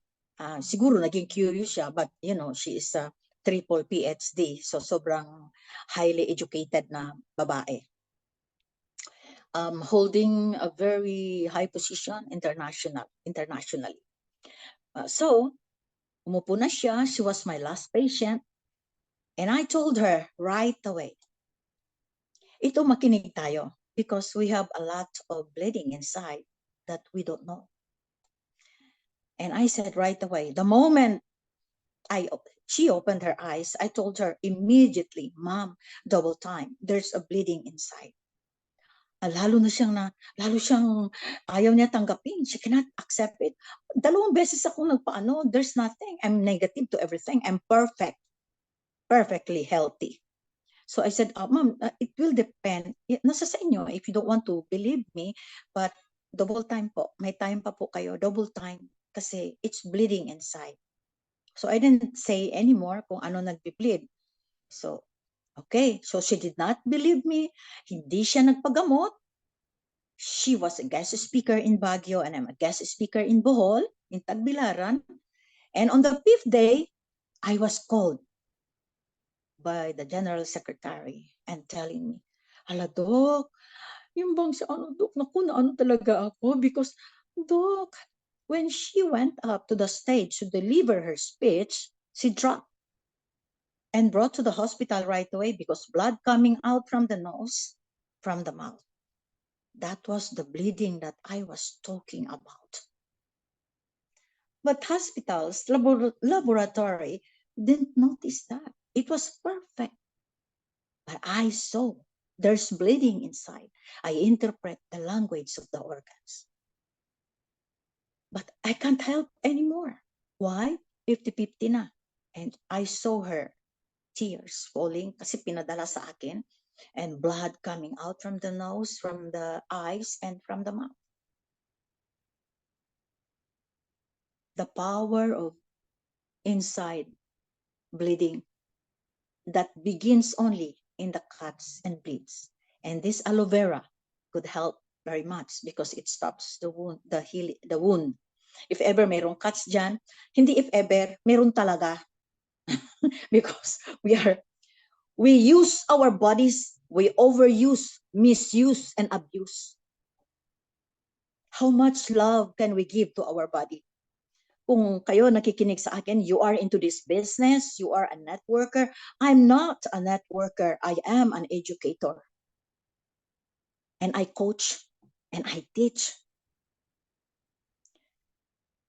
Siguro naging curious siya, but you know, she is a triple PhD. So sobrang highly educated na babae. Holding a very high position internationally. So, umupo na siya. She was my last patient. And I told her right away, ito makinig tayo because we have a lot of bleeding inside that we don't know. And I said right away, the moment she opened her eyes, I told her immediately, Mom, double time, there's a bleeding inside. Lalo siyang ayaw niya tanggapin. She cannot accept it. 2 beses ako nagpaano, there's nothing. I'm negative to everything. I'm perfectly healthy. So I said, Ma'am, it will depend. Nasa sa inyo if you don't want to believe me, but double time po. May time pa po kayo, double time. Kasi it's bleeding inside. So I didn't say anymore kung ano nagbi-bleed. So, okay. So she did not believe me. Hindi siya nagpagamot. She was a guest speaker in Baguio and I'm a guest speaker in Bohol, in Tagbilaran. And on the 5th day, I was called by the General Secretary and telling me, Hala, Doc, Yung bang sa ano, Dok, naku, na ano talaga ako because, Dok, when she went up to the stage to deliver her speech, she dropped and brought to the hospital right away because blood coming out from the nose, from the mouth. That was the bleeding that I was talking about. But hospitals, laboratory didn't notice that. It was perfect. But I saw there's bleeding inside. I interpret the language of the organs. But I can't help anymore. Why? 50-50 na. And I saw her tears falling kasi pinadala sa akin and blood coming out from the nose, from the eyes, and from the mouth. The power of inside bleeding that begins only in the cuts and bleeds. And this aloe vera could help very much because it stops the wound, the wound. If ever merong cuts dyan, hindi if ever, meron talaga. Because we use our bodies, we overuse, misuse, and abuse. How much love can we give to our body? Kung kayo nakikinig sa akin, you are into this business, you are a networker. I'm not a networker. I am an educator. And I coach and I teach.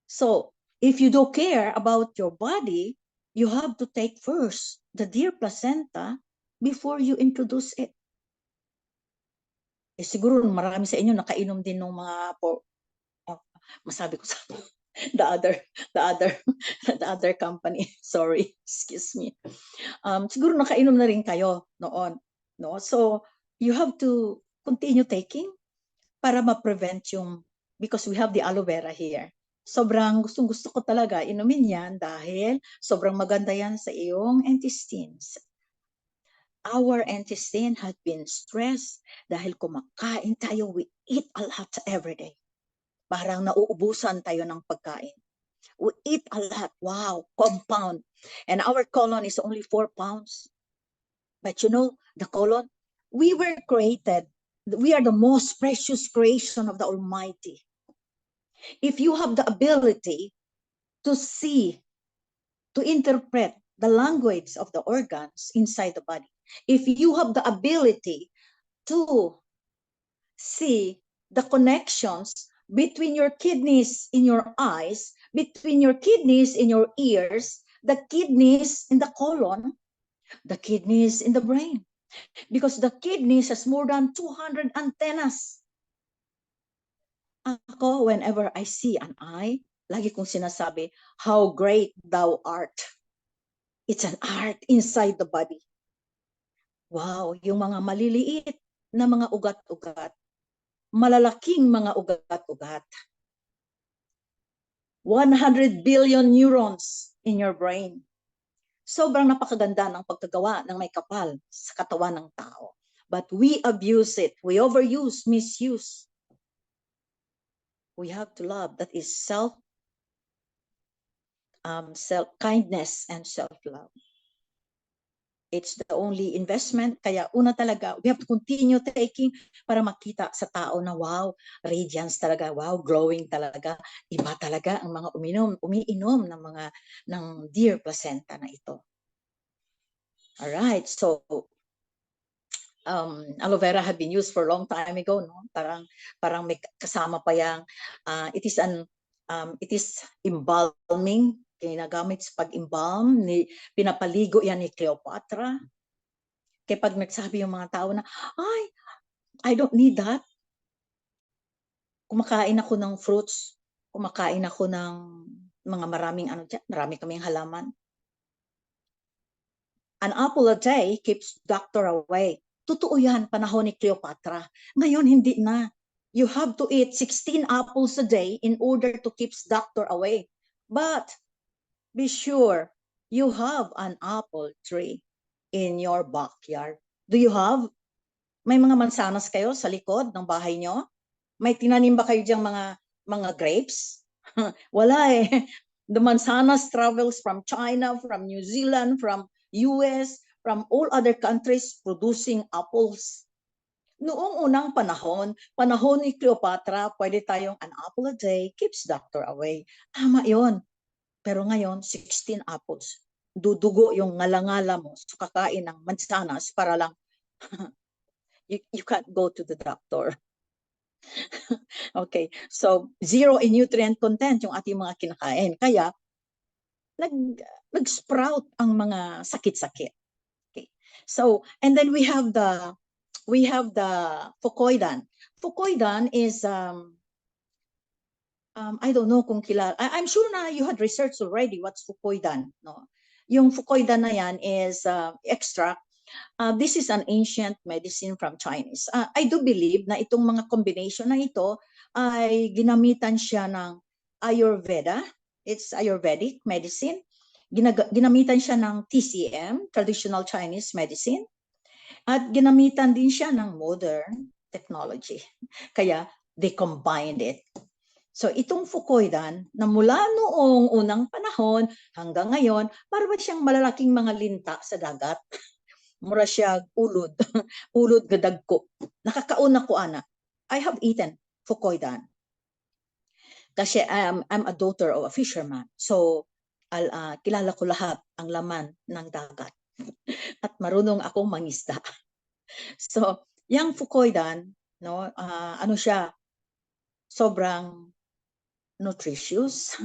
So if you do care about your body, you have to take first the deer placenta before you introduce it. Eh, siguro marami sa inyo nakainom din ng mga masabi ko sa the other company. Sorry, excuse me. Siguro nakainom na rin kayo noon, no? So you have to continue taking para ma-prevent yung, because we have the aloe vera here. Sobrang gusto ko talaga inumin yan dahil sobrang maganda yan sa iyong intestines. Our intestine had been stressed dahil kumakain tayo, we eat a lot every day. Parang nauubusan tayo ng pagkain. We eat a lot. Wow, compound. And our colon is only 4 pounds. But you know, the colon, we were created. We are the most precious creation of the Almighty. If you have the ability to see, to interpret the language of the organs inside the body, if you have the ability to see the connections between your kidneys in your eyes, between your kidneys in your ears, the kidneys in the colon, the kidneys in the brain. Because the kidneys has more than 200 antennas. Ako, whenever I see an eye, lagi kong sinasabi, how great thou art. It's an art inside the body. Wow, yung mga maliliit na mga ugat-ugat, malalaking mga ugat-ugat. 100 billion neurons in your brain. Sobrang napakaganda ng pagkagawa ng may kapal sa katawan ng tao. But we abuse it. We overuse, misuse. We have to love. That is self-kindness and self-love. It's the only investment. Kaya una talaga, we have to continue taking para makita sa tao na wow, radiance talaga, wow, glowing talaga. Iba talaga ang mga umiinom ng deer placenta na ito. Alright, so aloe vera had been used for a long time ago, no? Parang may kasama pa yang it is embalming, ginagamit sa pag-embalm, pinapaligo yan ni Cleopatra. Kaya pag nagsabi yung mga tao na, ay, I don't need that. Kumakain ako ng fruits, kumakain ako ng mga maraming marami kaming halaman. An apple a day keeps doctor away. Totoo yan, panahon ni Cleopatra. Ngayon, hindi na. You have to eat 16 apples a day in order to keep doctor away. But be sure you have an apple tree in your backyard. Do you have? May mga mansanas kayo sa likod ng bahay nyo? May tinanim ba kayo diyang mga grapes? Wala eh. The mansanas travels from China, from New Zealand, from US, from all other countries producing apples. Noong unang panahon ni Cleopatra, pwede tayong an apple a day keeps doctor away. Tama yon. Pero ngayon, 16 apples. Dudugo yung ngala-ngala mo so kakain ng mansanas para lang you can't go to the doctor. Okay, so zero in nutrient content yung ating mga kinakain. Kaya, nag-sprout ang mga sakit-sakit. Okay. So, and then we have the fucoidan. Fucoidan is I don't know kung kilala. I'm sure na you had researched already what's fucoidan, no? Yung fucoidan na yan is extract. This is an ancient medicine from Chinese. I do believe na itong mga combination na ito ay ginamitan siya ng Ayurveda. It's Ayurvedic medicine. Ginamitan siya ng TCM, traditional Chinese medicine. At ginamitan din siya ng modern technology. Kaya they combined it. So itong fucoidan na mula noong unang panahon hanggang ngayon, para ba siyang malalaking mga linta sa dagat? Mura siya ulod, ulod gadagko. Nakakauna ko ana. I have eaten fucoidan. Kasi I'm a daughter of a fisherman. So kilala ko lahat ang laman ng dagat. At marunong akong mangisda. So, yung fucoidan, no, ano siya, sobrang nutritious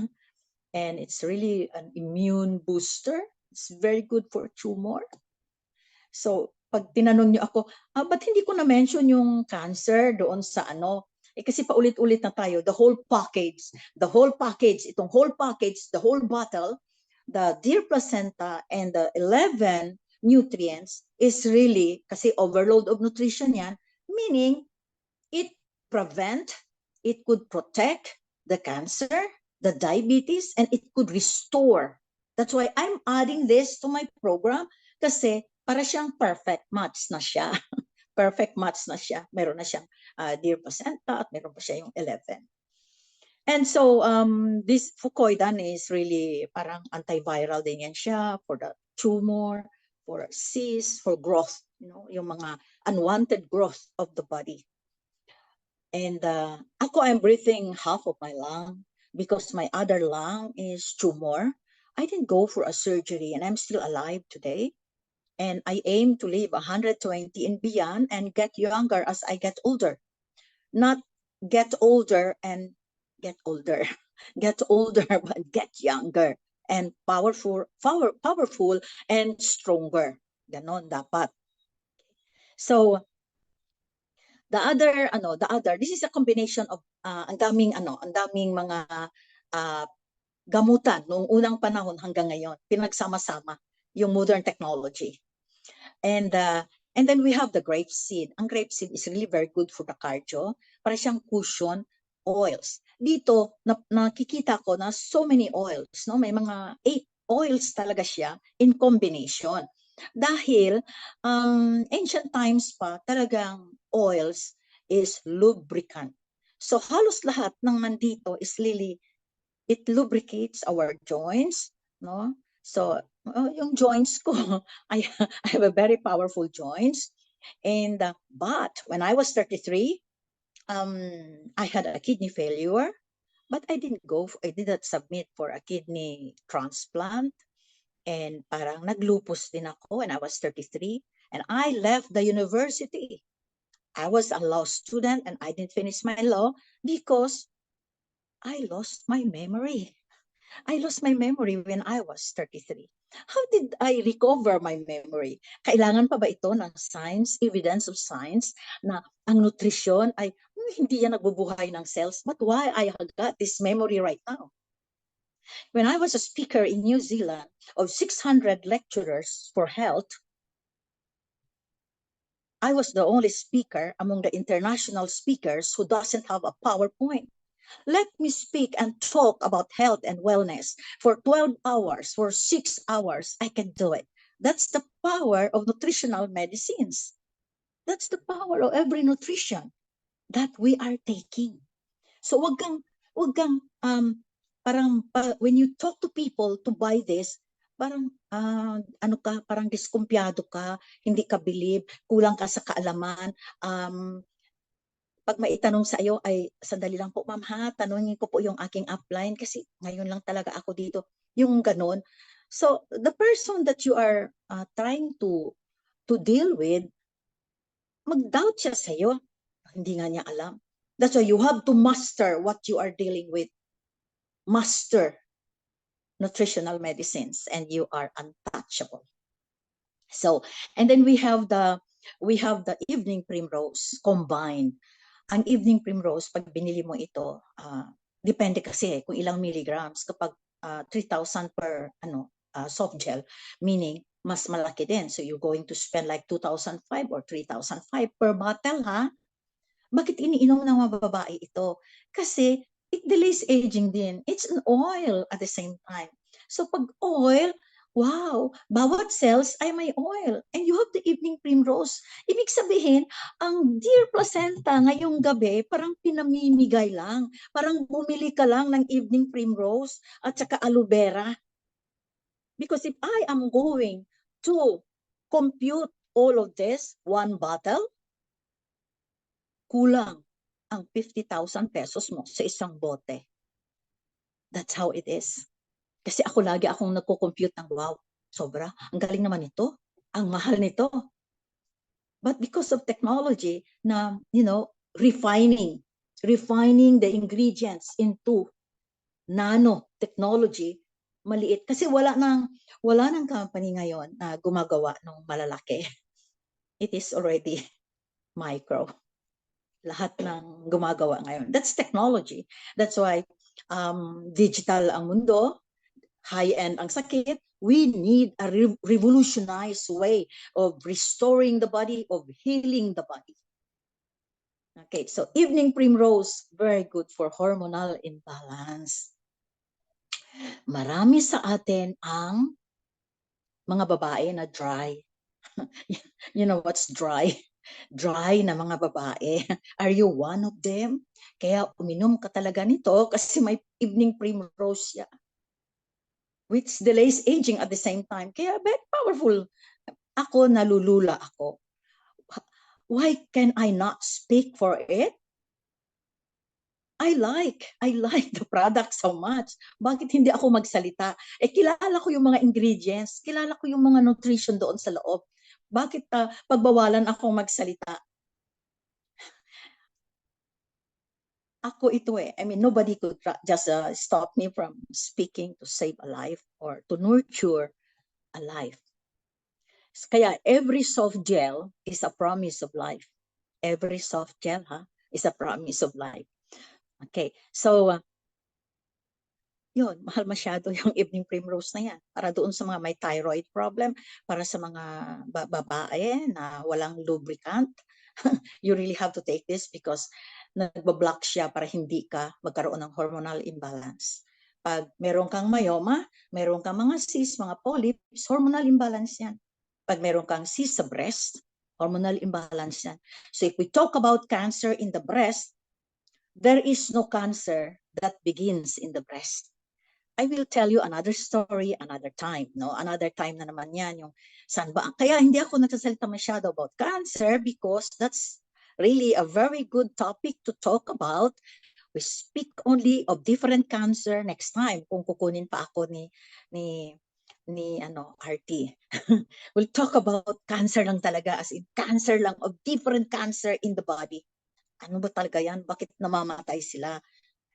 and it's really an immune booster. It's very good for tumor. So, pag tinanong niyo ako, ba't hindi ko na-mention yung cancer doon sa ano? Kasi paulit-ulit na tayo, the whole package, the whole bottle, the deer placenta and the 11 nutrients is really, kasi overload of nutrition yan, meaning it could protect the cancer, the diabetes, and it could restore. That's why I'm adding this to my program kasi para siyang perfect match na siya. Perfect match na siya. Meron na siyang deer placenta at meron pa siya yung 11. And so this fucoidan is really parang antiviral din yan siya for the tumor, for cysts, for growth, yung mga unwanted growth of the body. And ako, I'm breathing half of my lung because my other lung is tumor. I didn't go for a surgery and I'm still alive today. And I aim to live 120 and beyond and get younger as I get older. Not get older and get older. Get older but get younger and powerful and stronger. Ganon dapat. So the other, this is a combination of ang daming mga gamutan noong unang panahon hanggang ngayon, pinagsama-sama yung modern technology. And then we have the grapeseed. Ang grapeseed is really very good for the cardio. Para siyang cushion oils. Dito, nakikita ko na so many oils. No? May mga 8 oils talaga siya in combination. Dahil ancient times pa, talagang oils is lubricant. So halos lahat ng nandito is really, it lubricates our joints, no? So yung joints ko, I have a very powerful joints. And but when I was 33, I had a kidney failure, but I didn't submit for a kidney transplant. And parang naglupus din ako when I was 33. And I left the university. I was a law student and I didn't finish my law because I lost my memory. I lost my memory when I was 33. How did I recover my memory? Kailangan pa ba ito ng science, evidence of science, na ang nutrition ay hindi yan nagbubuhay ng cells? But why I have got this memory right now? When I was a speaker in New Zealand of 600 lecturers for health, I was the only speaker among the international speakers who doesn't have a PowerPoint. Let me speak and talk about health and wellness for 12 hours, for 6 hours. I can do it. That's the power of nutritional medicines. That's the power of every nutrition that we are taking. So wag kang when you talk to people to buy this, parang ano ka, parang diskumpiyado ka, hindi ka believe, kulang ka sa kaalaman. Pag maitanong sa iyo ay, sandali lang po ma'am ha, tanungin ko po yung aking upline kasi ngayon lang talaga ako dito. Yung ganon. So, the person that you are trying to deal with, mag-doubt siya sa iyo. Hindi nga niya alam. That's why you have to master what you are dealing with. Master nutritional medicines and you are untouchable. So, and then we have the evening primrose combined. Ang evening primrose, pag binili mo ito, depende kasi kung ilang milligrams. Kapag 3,000 per soft gel, meaning mas malaki din. So you're going to spend like 2,005 or 3,005 per bottle, ha? Bakit iniinom ng mga babae ito? Kasi it delays aging din. It's an oil at the same time. So pag oil, wow, bawat cells ay may oil. And you have the evening primrose. Ibig sabihin, ang deer placenta ngayong gabi, parang pinamimigay lang. Parang bumili ka lang ng evening primrose at saka aloe vera. Because if I am going to compute all of this, one bottle, kulang ang 50,000 pesos mo sa isang bote. That's how it is. Kasi ako lagi akong nagko-compute ng wow, sobra, ang galing naman nito, ang mahal nito. But because of technology na, refining the ingredients into nano technology, maliit. Kasi wala nang company ngayon na gumagawa ng malalaki. It is already micro. Lahat ng gumagawa ngayon. That's technology. That's why digital ang mundo, high-end ang sakit. We need a revolutionized way of restoring the body, of healing the body. Okay, so evening primrose, very good for hormonal imbalance. Marami sa atin ang mga babae na dry. You know what's dry? Dry na mga babae. Are you one of them? Kaya uminom ka talaga nito kasi may evening primrose siya, which delays aging at the same time. Kaya very powerful. Ako, nalulula ako. Why can I not speak for it? I like the product so much. Bakit hindi ako magsalita? Kilala ko yung mga ingredients, kilala ko yung mga nutrition doon sa loob. Bakit pagbawalan akong magsalita? Ako ito eh. I mean, nobody could just stop me from speaking to save a life or to nurture a life. Kaya every soft gel is a promise of life. Every soft gel is a promise of life. Okay, so yun, mahal masyado yung evening primrose na yan. Para doon sa mga may thyroid problem, para sa mga babae na walang lubricant, you really have to take this because nagbablock siya para hindi ka magkaroon ng hormonal imbalance. Pag meron kang myoma, meron kang mga cysts, mga polyps, hormonal imbalance yan. Pag meron kang cysts sa breast, hormonal imbalance yan. So if we talk about cancer in the breast, there is no cancer that begins in the breast. I will tell you another story another time, no? Another time na naman yan, yung saan ba? Kaya hindi ako nagsasalita masyado about cancer because that's really a very good topic to talk about. We speak only of different cancer next time kung kukunin pa ako ni RT. We'll talk about cancer lang talaga, as in cancer lang, of different cancer in the body. Ano ba talaga yan? Bakit namamatay sila?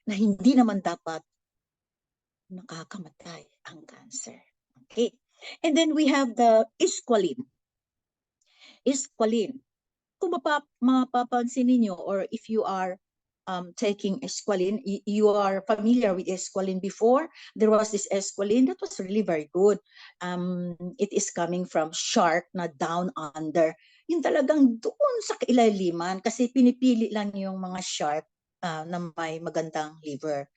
Na hindi naman dapat nakakamatay ang cancer. Okay. And then we have the esqualene. Esqualene. Kung mapapansin ninyo, or if you are taking esqualene, you are familiar with esqualene before. There was this esqualene that was really very good. It is coming from shark na down under. Yung talagang doon sa kailaliman kasi pinipili lang yung mga shark na may magandang liver.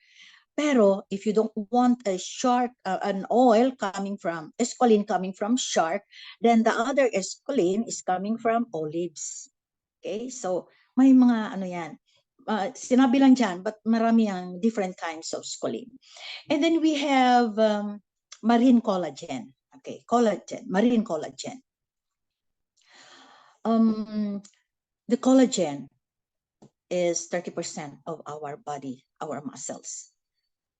Pero if you don't want a shark, an oil coming from, esqualene coming from shark, then the other esqualene is coming from olives. Okay, so may mga ano yan. Sinabi lang dyan, but marami ang different kinds of esqualene. And then we have marine collagen. Okay, collagen, marine collagen. The collagen is 30% of our body, our muscles.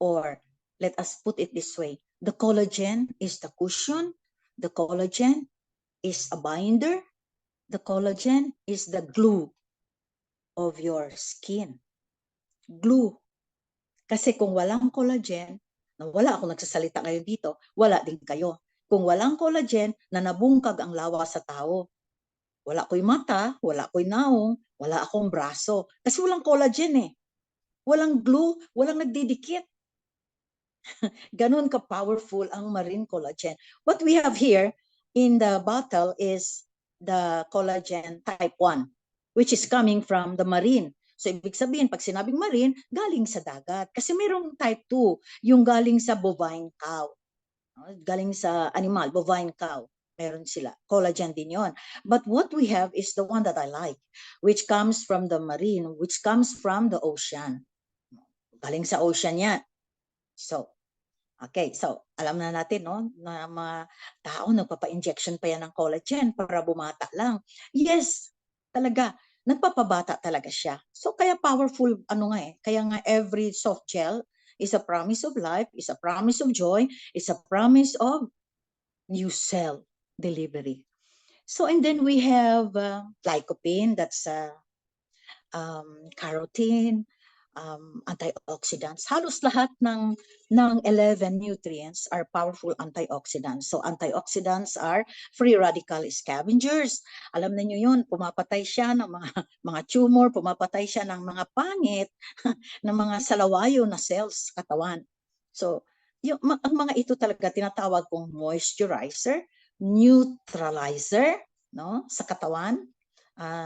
Or let us put it this way, the collagen is the cushion, the collagen is a binder, the collagen is the glue of your skin. Glue. Kasi kung walang collagen, na wala akong nagsasalita ngayon dito, wala din kayo. Kung walang collagen, na nabungkag ang lawa sa tao. Wala ko'y mata, wala ko'y naong, wala akong braso. Kasi walang collagen eh. Walang glue, walang nagdidikit. Ganun ka-powerful ang marine collagen. What we have here in the bottle is the collagen type 1, which is coming from the marine. So, ibig sabihin, pag sinabing marine, galing sa dagat. Kasi mayroong type 2, yung galing sa bovine cow. Galing sa animal, bovine cow. Meron sila. Collagen din yon. But what we have is the one that I like, which comes from the marine, which comes from the ocean. Galing sa ocean yan. So, okay, so alam na natin, no, na mga tao nagpapa-injection pa yan ng collagen para bumata lang. Yes, talaga, nagpapabata talaga siya. So kaya powerful, kaya nga every soft gel is a promise of life, is a promise of joy, is a promise of new cell delivery. So and then we have lycopene, that's carotene, antioxidants. Halos lahat ng 11 nutrients are powerful antioxidants. So antioxidants are free radical scavengers. Alam niyo yun, pumapatay siya ng mga tumor, pumapatay siya ng mga pangit, ng mga salawayo na cells sa katawan. So ang mga ito talaga tinatawag kong moisturizer, neutralizer, no, sa katawan,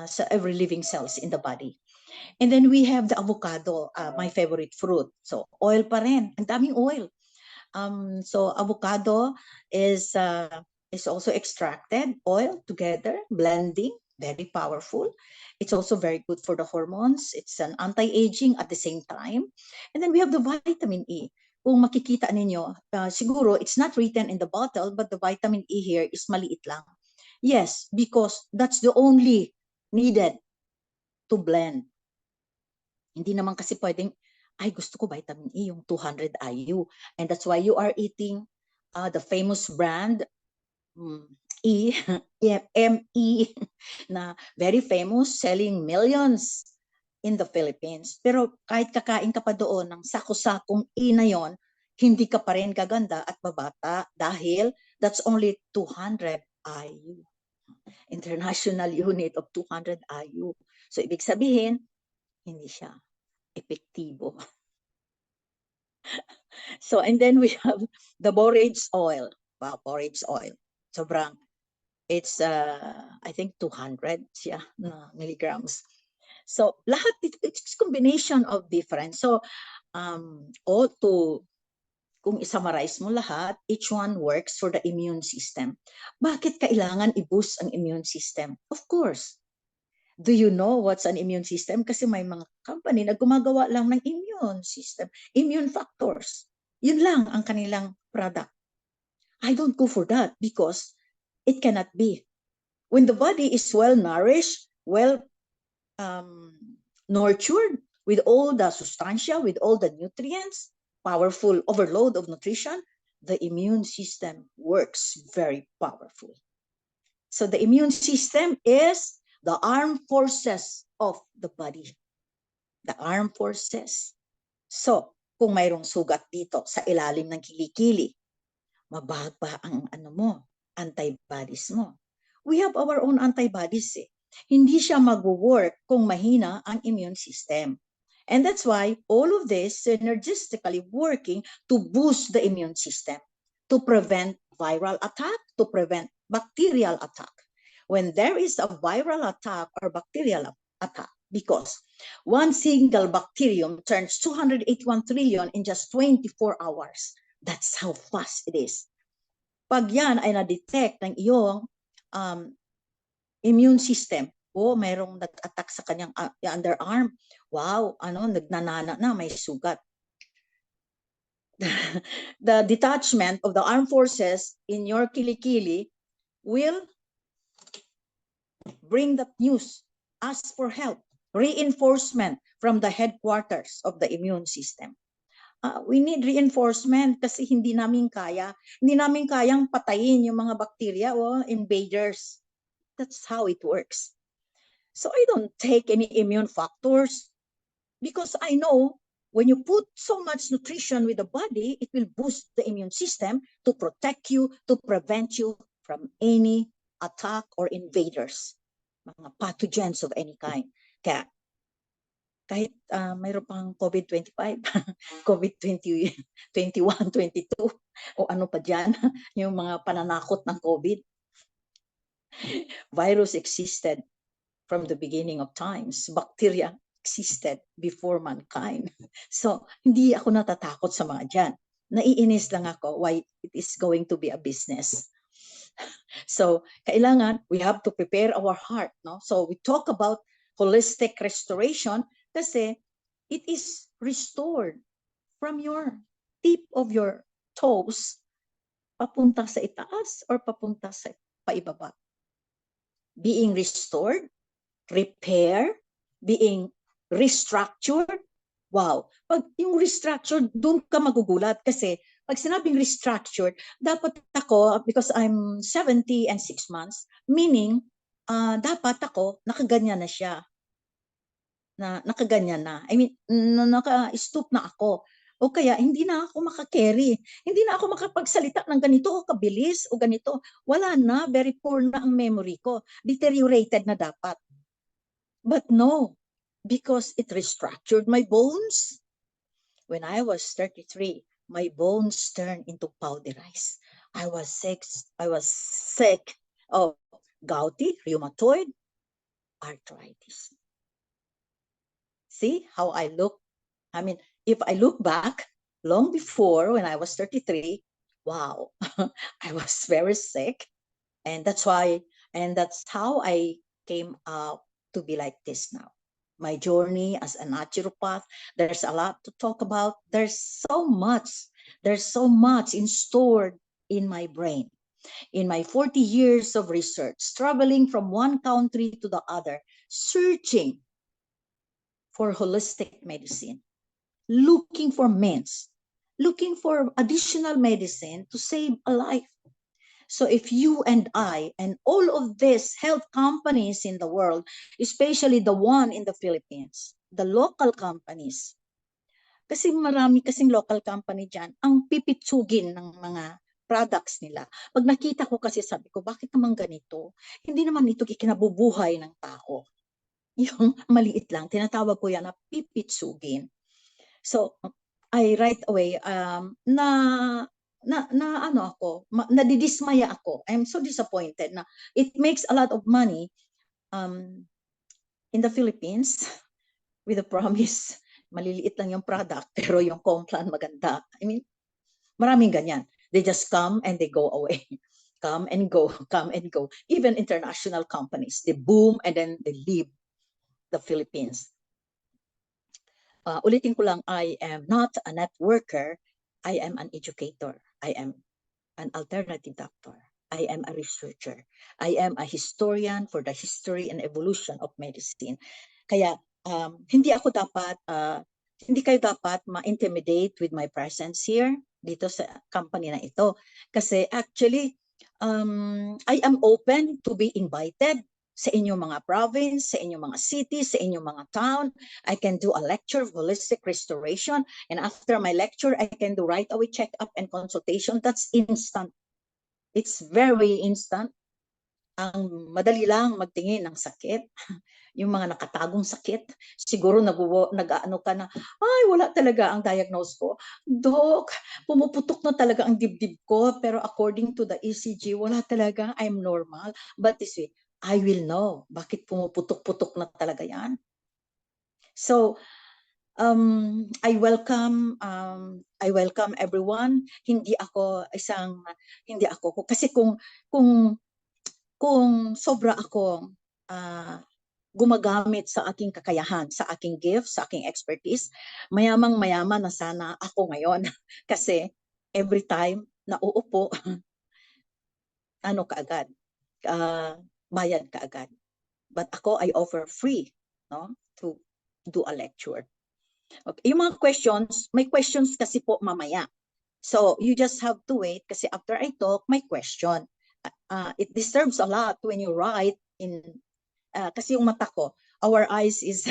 sa every living cells in the body. And then we have the avocado, my favorite fruit. So oil pa rin, ang daming oil. So avocado is also extracted, oil together, blending, very powerful. It's also very good for the hormones. It's an anti-aging at the same time. And then we have the vitamin E. Kung makikita ninyo, siguro it's not written in the bottle, but the vitamin E here is maliit lang. Yes, because that's the only needed to blend. Hindi naman kasi pwedeng, ay gusto ko vitamin E, yung 200 IU. And that's why you are eating the famous brand E, ME, na very famous, selling millions in the Philippines. Pero kahit kakain ka pa doon ng sako-sakong E na yon, hindi ka pa rin gaganda at babata dahil that's only 200 IU. International unit of 200 IU. So ibig sabihin, hindi siya epektibo. So, and then we have the borage oil. Wow, borage oil. Sobrang, it's, I think, 200 siya na milligrams. So, lahat, it's combination of different. So, kung isummarize mo lahat, each one works for the immune system. Bakit kailangan i-boost ang immune system? Of course, do you know what's an immune system? Kasi may mga company na gumagawa lang ng immune system, immune factors. Yun lang ang kanilang product. I don't go for that because it cannot be. When the body is well nourished, well nurtured, with all the substantia, with all the nutrients, powerful overload of nutrition, the immune system works very powerful. So the immune system is the armed forces of the body. The armed forces. So, kung mayroong sugat dito sa ilalim ng kilikili, mababa ang antibodies mo. We have our own antibodies eh. Hindi siya mag-work kung mahina ang immune system. And that's why all of this synergistically working to boost the immune system, to prevent viral attack, to prevent bacterial attack. When there is a viral attack or bacterial attack, because one single bacterium turns 281 trillion in just 24 hours. That's how fast it is. Pag yan ay na-detect ng iyong immune system, mayroong nag-attack sa kanyang underarm, wow, nagnanana na, may sugat. the detachment of the armed forces in your kilikili will bring that news, ask for help, reinforcement from the headquarters of the immune system. We need reinforcement kasi hindi namin kayang patayin yung mga bacteria o invaders. That's how it works. So I don't take any immune factors because I know when you put so much nutrition with the body, it will boost the immune system to protect you, to prevent you from any attack or invaders, mga pathogens of any kind. Kaya kahit mayroon pang COVID-25, COVID-20, 21, 22, o ano pa dyan, yung mga pananakot ng COVID. Virus existed from the beginning of times. Bacteria existed before mankind. So, hindi ako natatakot sa mga dyan. Naiinis lang ako why it is going to be a business. So, kailangan, we have to prepare our heart. No? So, we talk about holistic restoration kasi it is restored from your tip of your toes papunta sa itaas or papunta sa paibaba. Being restored, repair, being restructured. Wow. Pag yung restructured, doon ka magugulat kasi pag sinabing restructured, dapat ako, because I'm 70 and 6 months, meaning, dapat ako, nakaganyan na siya. Nakaganyan na. I mean, naka-stoop na ako. O kaya, hindi na ako makakarry. Hindi na ako makapagsalita ng ganito o kabilis o ganito. Wala na, very poor na ang memory ko. Deteriorated na dapat. But no, because it restructured my bones. When I was 33, my bones turned into powderized. I was sick of gouty, rheumatoid, arthritis. See how I look? I mean, if I look back long before when I was 33, wow, I was very sick. And that's how I came out to be like this now. My journey as a naturopath, there's a lot to talk about. There's so much in stored in my brain. In my 40 years of research, traveling from one country to the other, searching for holistic medicine, looking for meds, looking for additional medicine to save a life. So if you and I and all of these health companies in the world, especially the one in the Philippines, the local companies, kasi marami kasing local company dyan, ang pipitsugin ng mga products nila. Pag nakita ko kasi sabi ko, bakit naman ganito? Hindi naman ito ikinabubuhay ng tao. Yung maliit lang, tinatawag ko yan na pipitsugin. So, I right away, nadidismaya ako. I'm so disappointed na it makes a lot of money in the Philippines with the promise, maliliit lang yung product, pero yung complan maganda. I mean, maraming ganyan. They just come and they go away. Come and go, come and go. Even international companies, they boom and then they leave the Philippines. Ulitin ko lang, I am not a networker. I am an educator. I am an alternative doctor. I am a researcher. I am a historian for the history and evolution of medicine. Kaya hindi kayo dapat ma-intimidate with my presence here dito sa company na ito. Kasi actually, I am open to be invited sa inyong mga province, sa inyong mga cities, sa inyong mga town. I can do a lecture of holistic restoration. And after my lecture, I can do right away check-up and consultation. That's instant. It's very instant. Ang madali lang magtingin ng sakit. Yung mga nakatagong sakit. Siguro nag-ano ka na, ay, wala talaga ang diagnose ko. Dok, pumuputok na talaga ang dibdib ko. Pero according to the ECG, wala talaga. I'm normal. But this way, I will know bakit pumuputok-putok na talaga yan. So, I welcome everyone. Hindi ako kasi kung sobra akong gumagamit sa aking kakayahan, sa aking gift, sa aking expertise, mayamang-mayaman na sana ako ngayon. Kasi every time na uupo, ano kaagad, bayad kaagad. But ako, I offer free, no, to do a lecture. Okay. Yung mga questions, may questions kasi po mamaya. So you just have to wait kasi after I talk, may question. It disturbs a lot when you write in, kasi yung mata ko, our eyes is,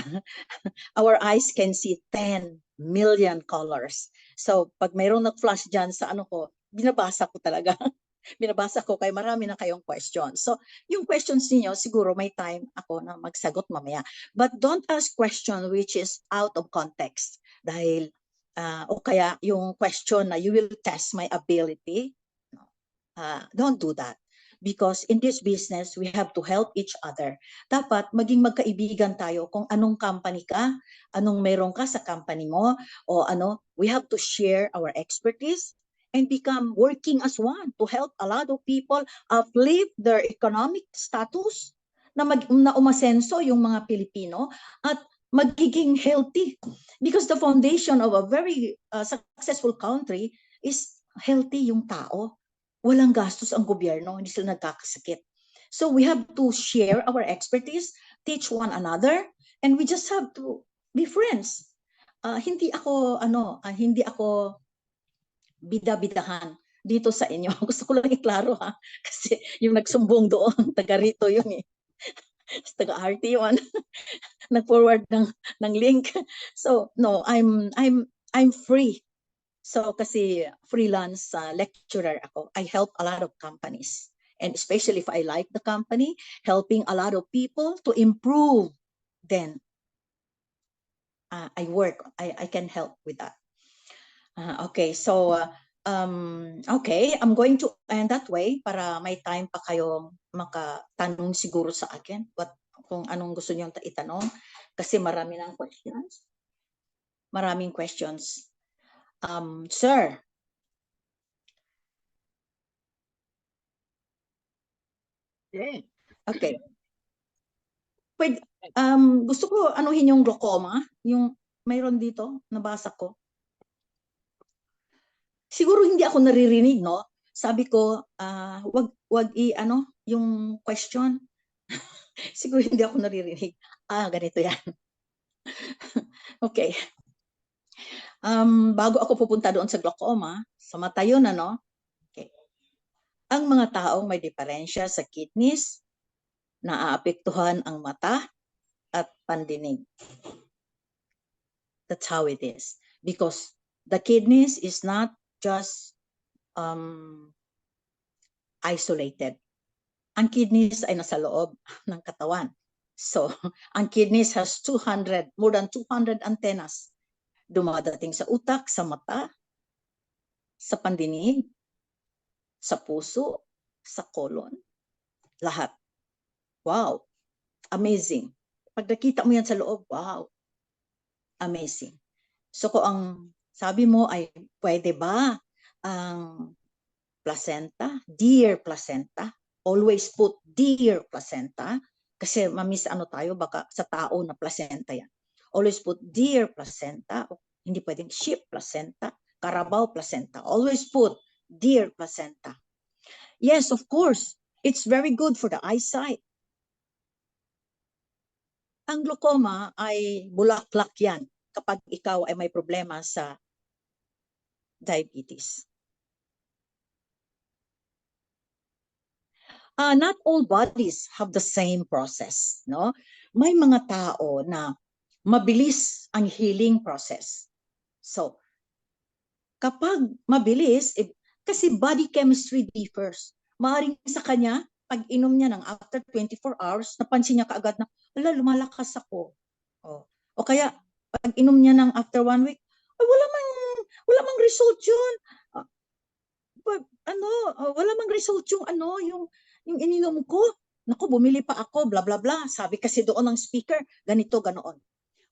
our eyes can see 10 million colors. So pag mayroong nag-flash dyan sa ano ko, binabasa ko talaga. Binabasa ko kay marami na kayong questions. So, yung questions niyo siguro may time ako na magsagot mamaya. But don't ask question which is out of context. Dahil, o kaya yung question na you will test my ability. Don't do that. Because in this business, we have to help each other. Dapat maging magkaibigan tayo kung anong company ka, anong meron ka sa company mo, o ano, we have to share our expertise and become working as one to help a lot of people uplift their economic status, na umasenso yung mga Pilipino at magiging healthy. Because the foundation of a very successful country is healthy yung tao. Walang gastos ang gobyerno, hindi sila nagkakasakit. So we have to share our expertise, teach one another, and we just have to be friends. Hindi ako bida-bidahan dito sa inyo. Gusto ko lang iklaro ha, kasi yung nagsumbong doon, taga rito yun eh. Taga RT yun. Nag-forward ng link. So no, I'm free. So kasi freelance lecturer ako, I help a lot of companies. And especially if I like the company, helping a lot of people to improve, then I can help with that. Okay, so okay, I'm going to end that way para may time pa kayong makatanong siguro sa akin kung anong gusto niyo itanong kasi marami ng questions. Maraming questions. Sir. Okay. Pwede, gusto ko anuhin yung glaucoma, yung mayroon dito, nabasa ko. Siguro hindi ako naririnig, no? Sabi ko, wag yung question. Siguro hindi ako naririnig. Ganito yan. Okay. Bago ako pupunta doon sa glaucoma, sa mata yun, ano? Okay. Ang mga taong may diferensya sa kidneys, naaapektuhan ang mata at pandinig. That's how it is. Because the kidneys is not just isolated. Ang kidneys ay nasa loob ng katawan. So, ang kidneys has more than 200 antennas. Dumadating sa utak, sa mata, sa pandinig, sa puso, sa colon, lahat. Wow, amazing. Pag nakita mo yan sa loob, wow, amazing. So kung ang sabi mo ay pwede ba ang placenta, deer placenta, always put deer placenta, kasi mamis tayo, baka sa tao na placenta yan. Always put deer placenta, hindi pwedeng sheep placenta, carabao placenta. Always put deer placenta. Yes, of course, it's very good for the eyesight. Ang glaucoma ay bulaklak yan kapag ikaw ay may problema sa diabetes. Not all bodies have the same process, no? May mga tao na mabilis ang healing process. So, kapag mabilis, kasi body chemistry differs. Maaring sa kanya, pag inom niya ng after 24 hours, napansin niya kaagad na, lumalakas ako. O kaya, pag inom niya ng after 1 week, ay, wala mang result yun. Wala mang result yung ininom ko. Naku, bumili pa ako, bla bla bla. Sabi kasi doon ng speaker, ganito, ganoon.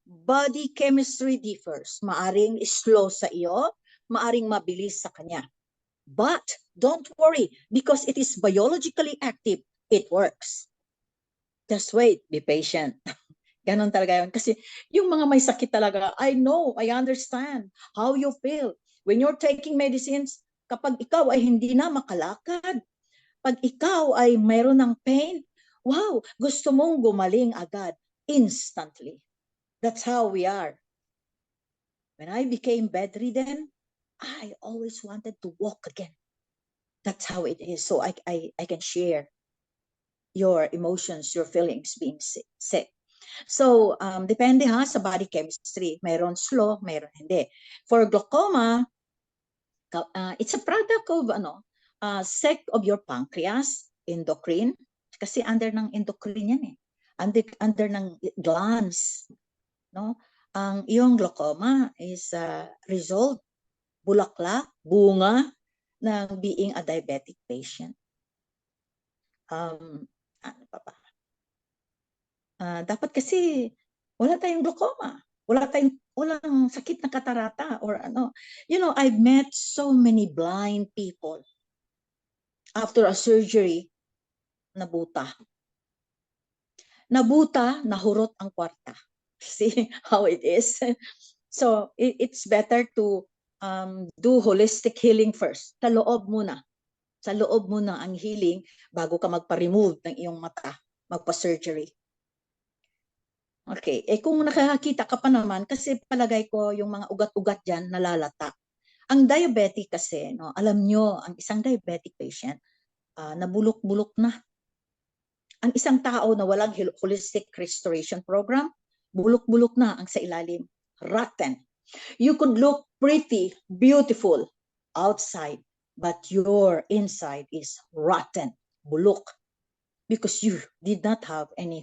Body chemistry differs. Maaring slow sa iyo, maaring mabilis sa kanya. But don't worry, because it is biologically active, it works. Just wait, be patient. Ganon talaga yun. Kasi yung mga may sakit talaga, I know, I understand how you feel. When you're taking medicines, kapag ikaw ay hindi na makalakad, pag ikaw ay mayroon ng pain, wow, gusto mong gumaling agad, instantly. That's how we are. When I became bedridden, I always wanted to walk again. That's how it is. So I can share your emotions, your feelings being sick. So, depende ha sa body chemistry. Mayroon slow, mayroon hindi. For glaucoma, it's a product of sec of your pancreas, endocrine. Kasi under ng endocrine yan eh. Under ng glands. No? Ang iyong glaucoma is a result, bulaklak, bunga ng being a diabetic patient. Ano pa ba? Dapat kasi wala tayong glaucoma. Walang sakit ng katarata or ano. You know, I've met so many blind people after a surgery, nabuta. Nahurot ang kwarta. See how it is? So, it's better to do holistic healing first. Sa loob muna ang healing bago ka magpa-remove ng iyong mata, magpa-surgery. Okay, kung nakakita ka pa naman, kasi palagay ko yung mga ugat-ugat dyan nalalata. Ang diabetic kasi, no, alam nyo, ang isang diabetic patient, nabulok-bulok na. Ang isang tao na walang holistic restoration program, bulok-bulok na ang sa ilalim. Rotten. You could look pretty, beautiful outside, but your inside is rotten, bulok. Because you did not have any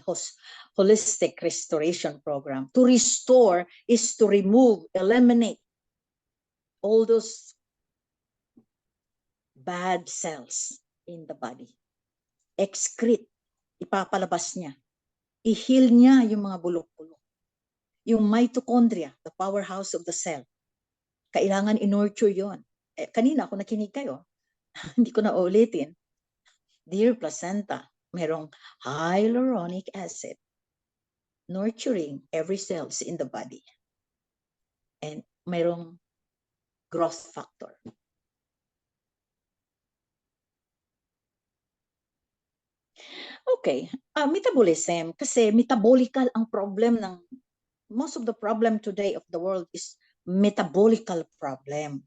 holistic restoration program. To restore is to remove, eliminate all those bad cells in the body. Excrete, ipapalabas niya. I-heal niya yung mga bulok-bulok. Yung mitochondria, the powerhouse of the cell. Kailangan in-nurture yun. Kanina ako nakinig kayo, hindi ko na ulitin. Deer Placenta, merong hyaluronic acid, nurturing every cells in the body. And mayroong growth factor. Okay, metabolism, kasi metabolical ang problem ng, most of the problem today of the world is metabolical problem.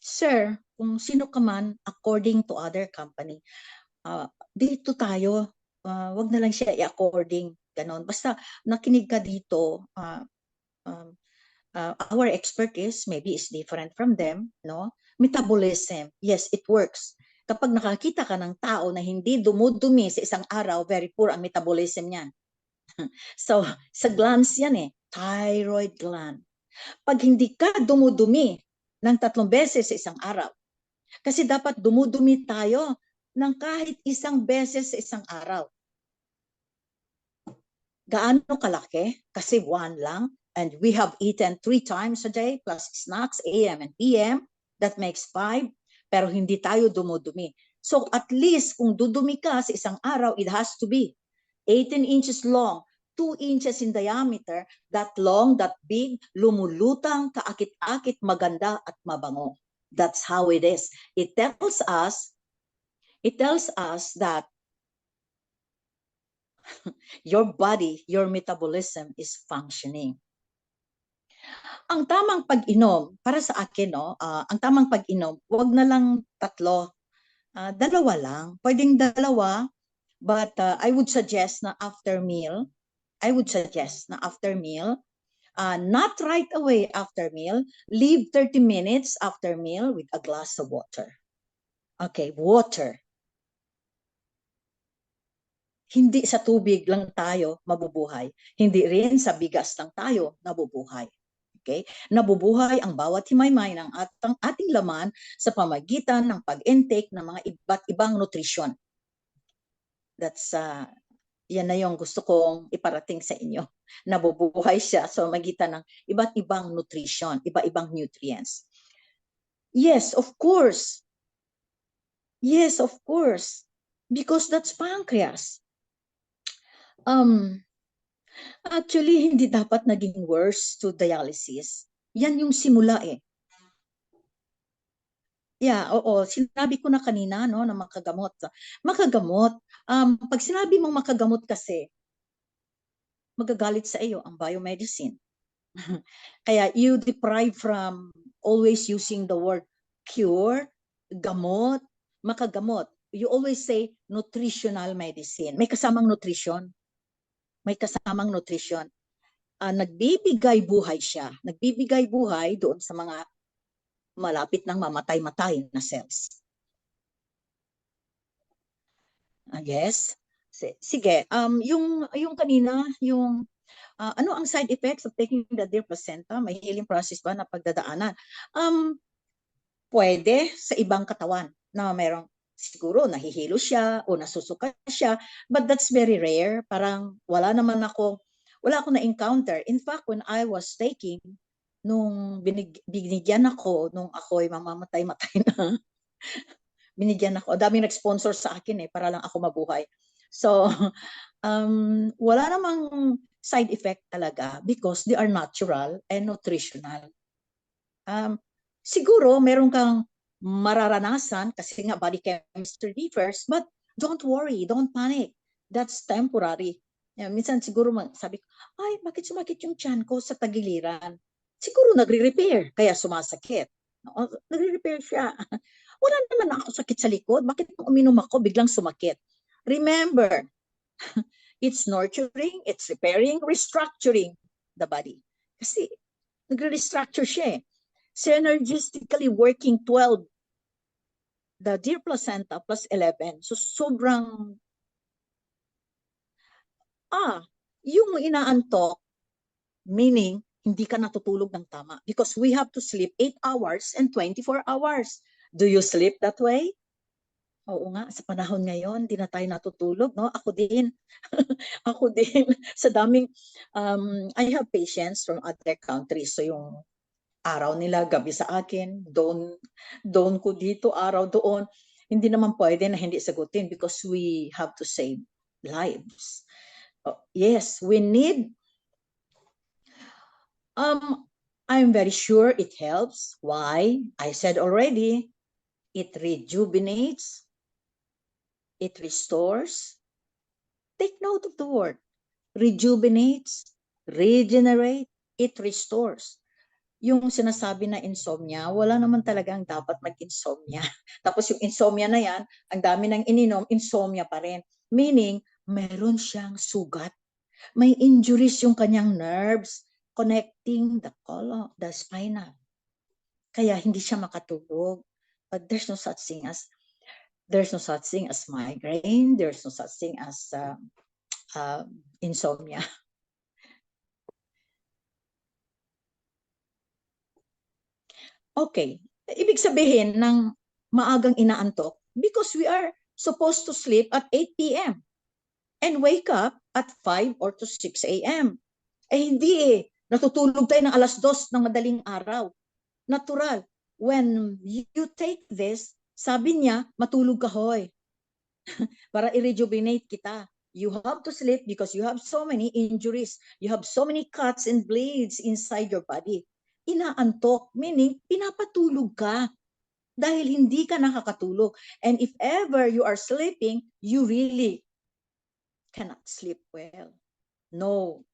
Sir, kung sino ka man, according to other company, dito tayo, wag na lang siya i-according, ganon. Basta nakinig ka dito, our expertise maybe is different from them, no? Metabolism, yes, it works. Kapag nakakita ka ng tao na hindi dumudumi sa isang araw, very poor ang metabolism niyan. So, sa glands yan eh, thyroid gland. Pag hindi ka dumudumi ng 3 beses sa isang araw, kasi dapat dumudumi tayo ng kahit 1 beses sa isang araw. Gaano kalaki? Kasi 1 lang. And we have eaten 3 times a day plus snacks, AM and PM. That makes 5. Pero hindi tayo dumudumi. So at least kung dudumi ka sa isang araw, it has to be 18 inches long, 2 inches in diameter, that long, that big, lumulutang, kaakit-akit, maganda at mabango. That's how it is. It tells us that your body, your metabolism is functioning. Ang tamang pag-inom, para sa akin, no, ang tamang pag-inom, wag na lang 3, 2 lang. Pwedeng 2, but I would suggest na after meal, not right away after meal, leave 30 minutes after meal with a glass of water. Okay, water. Hindi sa tubig lang tayo mabubuhay. Hindi rin sa bigas lang tayo nabubuhay. Okay? Nabubuhay ang bawat himaymay ng ating laman sa pamagitan ng pag-intake ng mga iba't ibang nutrisyon. That's yan na yung gusto kong iparating sa inyo. Nabubuhay siya sa pamagitan ng iba't ibang nutrition, iba-ibang nutrients. Yes, of course. because that's pancreas. Actually, hindi dapat naging worse to dialysis. Yan yung simula eh. Yeah, oo. Sinabi ko na kanina, no, na makagamot. Makagamot. Pag sinabi mong makagamot kasi, magagalit sa iyo ang biomedicine. Kaya you deprive from always using the word cure, gamot, makagamot. You always say nutritional medicine. May kasamang nutrition. May kasamang nutrition. Nagbibigay buhay siya. Nagbibigay buhay doon sa mga malapit ng mamatay-matay na cells. Yes. Sige. Yung kanina, yung ano ang side effects of taking the Deer Placenta? May healing process ba na pagdadaanan? Pwede sa ibang katawan na merong siguro nahihilo siya o nasusuka siya, but that's very rare. Parang wala akong na-encounter. In fact, when I was taking, nung binigyan ako, nung ako'y mamamatay-matay na, binigyan ako. Daming nag-sponsor sa akin para lang ako mabuhay. So, wala namang side effect talaga because they are natural and nutritional. Siguro meron kang mararanasan kasi nga body chemistry differs, but don't worry, don't panic. That's temporary. Minsan siguro sabi ko, ay, bakit sumakit yung tiyan ko sa tagiliran? Siguro nagre-repair, kaya sumasakit. Nagre-repair siya. Wala naman ako sakit sa likod. Bakit nung uminom ako, biglang sumakit? Remember, it's nurturing, it's repairing, restructuring the body. Kasi nagre-restructure siya eh. Synergistically working 12, the Deer Placenta plus 11. So sobrang, yung inaantok, meaning hindi ka natutulog ng tama because we have to sleep 8 hours and 24 hours. Do you sleep that way? Oo nga, sa panahon ngayon, hindi na tayo natutulog, no? Ako din. Ako din. Sa daming, I have patients from other countries. So yung araw nila, gabi sa akin, doon ko dito, araw doon. Hindi naman pwede na hindi sagutin because we have to save lives. Yes, we need, I'm very sure it helps. Why? I said already, it rejuvenates, it restores. Take note of the word. Rejuvenates, regenerate, it restores. Yung sinasabi na insomnia, wala naman talagang dapat mag-insomnia. Tapos yung insomnia na yan, ang dami ng ininom, insomnia pa rin. Meaning, meron siyang sugat. May injuries yung kanyang nerves connecting the spinal. Kaya hindi siya makatulog. But there's no such thing as migraine. There's no such thing as insomnia. Okay. Ibig sabihin ng maagang inaantok because we are supposed to sleep at 8 p.m. and wake up at 5 or to 6 a.m. Hindi eh. Natutulog tayo ng alas 2 ng madaling araw. Natural. When you take this, sabi niya, matulog ka hoy. Para i-rejuvenate kita. You have to sleep because you have so many injuries. You have so many cuts and bleeds inside your body. Inaantok, meaning pinapatulog ka dahil hindi ka nakakatulog. And if ever you are sleeping, you really cannot sleep well. No,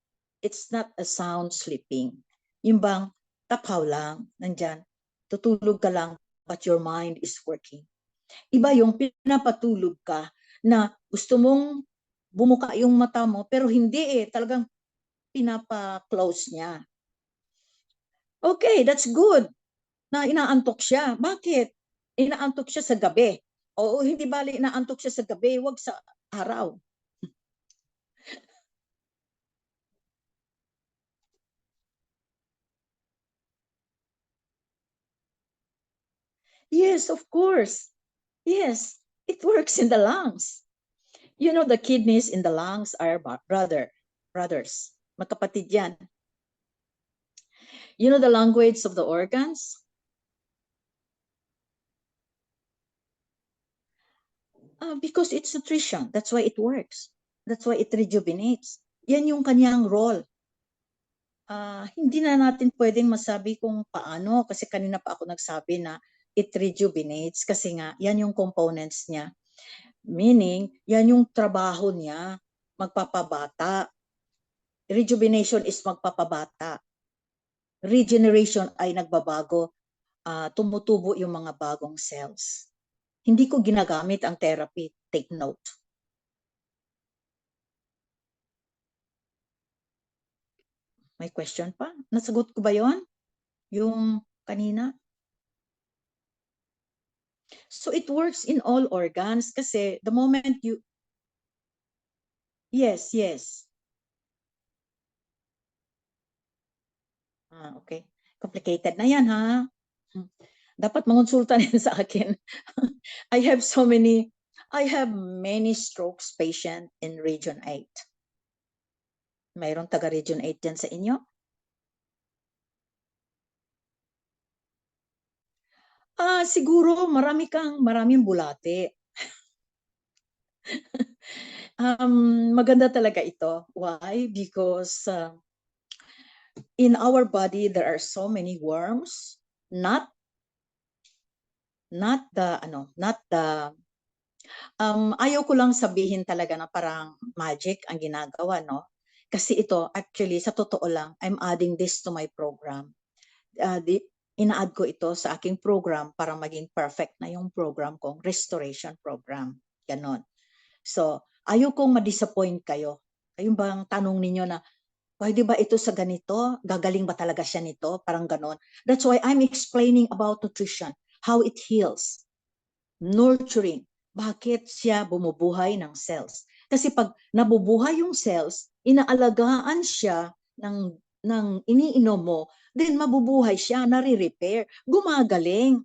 it's not a sound sleeping. Yung bang tapaw lang, nandyan, tutulog ka lang, but your mind is working. Iba yung pinapatulog ka na gusto mong bumuka yung mata mo, pero hindi eh, talagang pinapa-close niya. Okay, that's good na inaantok siya. Bakit? Inaantok siya sa gabi. Oo, hindi bali inaantok siya sa gabi, wag sa araw. Yes, of course. Yes, it works in the lungs. You know, the kidneys in the lungs are brothers. Magkapatid yan. You know the language of the organs? Because it's nutrition. That's why it works. That's why it rejuvenates. Yan yung kanyang role. Hindi na natin pwedeng masabi kung paano kasi kanina pa ako nagsabi na it rejuvenates kasi nga yan yung components niya. Meaning, yan yung trabaho niya, magpapabata. Rejuvenation is magpapabata. Regeneration ay nagbabago, tumutubo yung mga bagong cells. Hindi ko ginagamit ang therapy, take note. May question pa? Nasagot ko ba yon? Yung kanina? So it works in all organs kasi the moment you... Yes, yes. Okay. Complicated na yan, ha? Dapat mangonsulta rin sa akin. I have many strokes patient in Region 8. Mayroong taga Region 8 dyan sa inyo? Siguro maraming bulate. Maganda talaga ito. Why? Because in our body there are so many worms, not the ayaw ko lang sabihin talaga na parang magic ang ginagawa, no? Kasi ito, actually, sa totoo lang, I'm adding this to my program. Ina-add ko ito sa aking program para maging perfect na yung program kong restoration program. Ganon. So, ayaw kong ma-disappoint kayo. Ayun bang tanong ninyo na, pwede ba ito sa ganito? Gagaling ba talaga siya nito? Parang ganon. That's why I'm explaining about nutrition, how it heals, nurturing, bakit siya bumubuhay ng cells. Kasi pag nabubuhay yung cells, inaalagaan siya ng iniinom mo, then mabubuhay siya, nare-repair, gumagaling.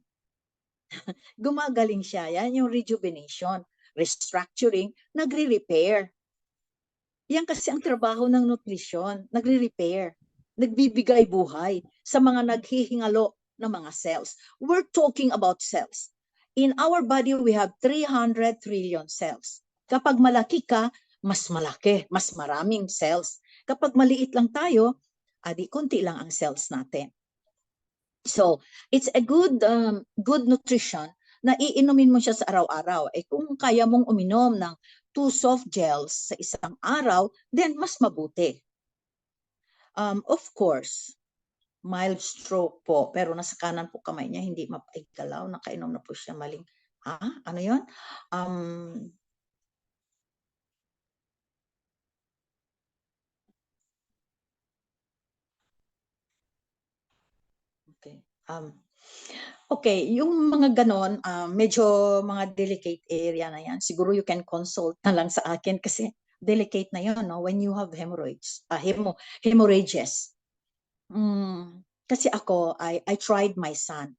Gumagaling siya. Yan yung rejuvenation. Restructuring, nagre-repair. Yan kasi ang trabaho ng nutrition, nagre-repair, nagbibigay buhay sa mga naghihingalo ng mga cells. We're talking about cells. In our body, we have 300 trillion cells. Kapag malaki ka, mas malaki, mas maraming cells. Kapag maliit lang tayo, konti lang ang cells natin. So, it's a good nutrition na iinumin mo siya sa araw-araw. Kung kaya mong uminom ng 2 soft gels sa isang araw, then mas mabuti. Of course, mild stroke po, pero nasa kanan po kamay niya, hindi mapaigalaw, nakainom na po siya maling. Ano yun? Okay. Okay, yung mga ganon, medyo mga delicate area na yan. Siguro you can consult na lang sa akin kasi delicate na yun, no? When you have hemorrhoids, hemorrhages. Kasi ako, I tried my son.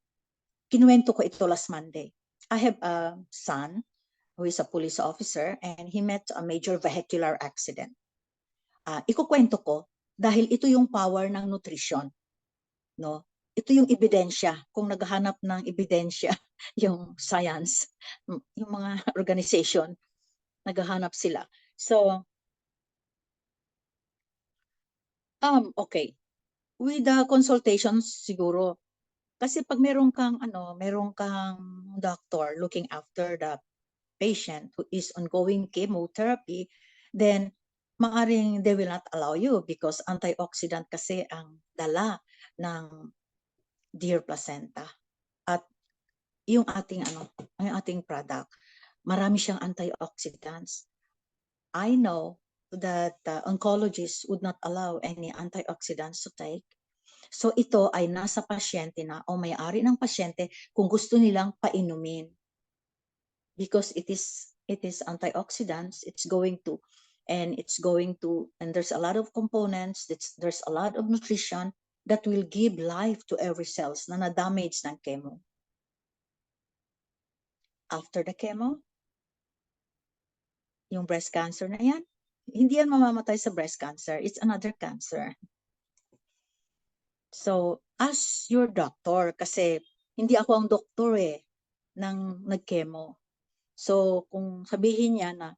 Kinuwento ko ito last Monday. I have a son who is a police officer and he met a major vehicular accident. Ikukwento ko dahil ito yung power ng nutrition, no? Ito yung ebidensya, kung naghahanap ng ebidensya, yung science, yung mga organization, naghahanap sila. So, okay. With the consultations siguro, kasi pag meron kang doctor looking after the patient who is ongoing chemotherapy, then maaring they will not allow you because antioxidant kasi ang dala ng Deer Placenta. At yung ating product, marami siyang antioxidants. I know that oncologists would not allow any antioxidants to take. So ito ay nasa pasyente na o may-ari ng pasyente kung gusto nilang painumin. Because it is antioxidants, and there's a lot of components, there's a lot of nutrition that will give life to every cells na na-damage ng chemo. After the chemo, yung breast cancer na yan, hindi yan mamamatay sa breast cancer. It's another cancer. So, as your doctor, kasi hindi ako ang doktor ng nag-chemo. So, kung sabihin niya na,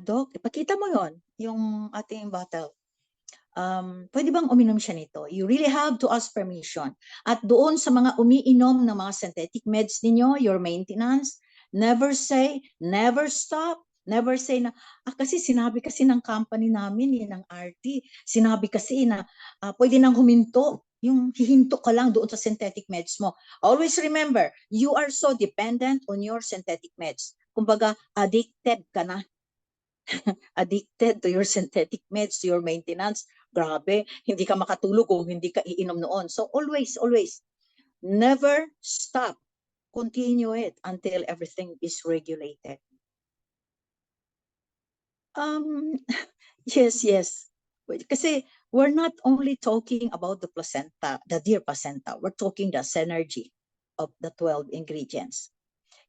Doc, ipakita mo yung ating bottle. Pwede bang uminom siya nito? You really have to ask permission. At doon sa mga umiinom ng mga synthetic meds ninyo, your maintenance, never say, never stop, never say na, kasi sinabi kasi ng company namin, ng RT, sinabi kasi na pwede nang huminto, yung hihinto ka lang doon sa synthetic meds mo. Always remember, you are so dependent on your synthetic meds. Kumbaga, addicted ka na, addicted to your synthetic meds, to your maintenance. Grabe, hindi ka makatulog kung hindi ka iinom noon. So always, always, never stop. Continue it until everything is regulated. Yes, yes. Kasi we're not only talking about the placenta, the deer placenta. We're talking the synergy of the 12 ingredients.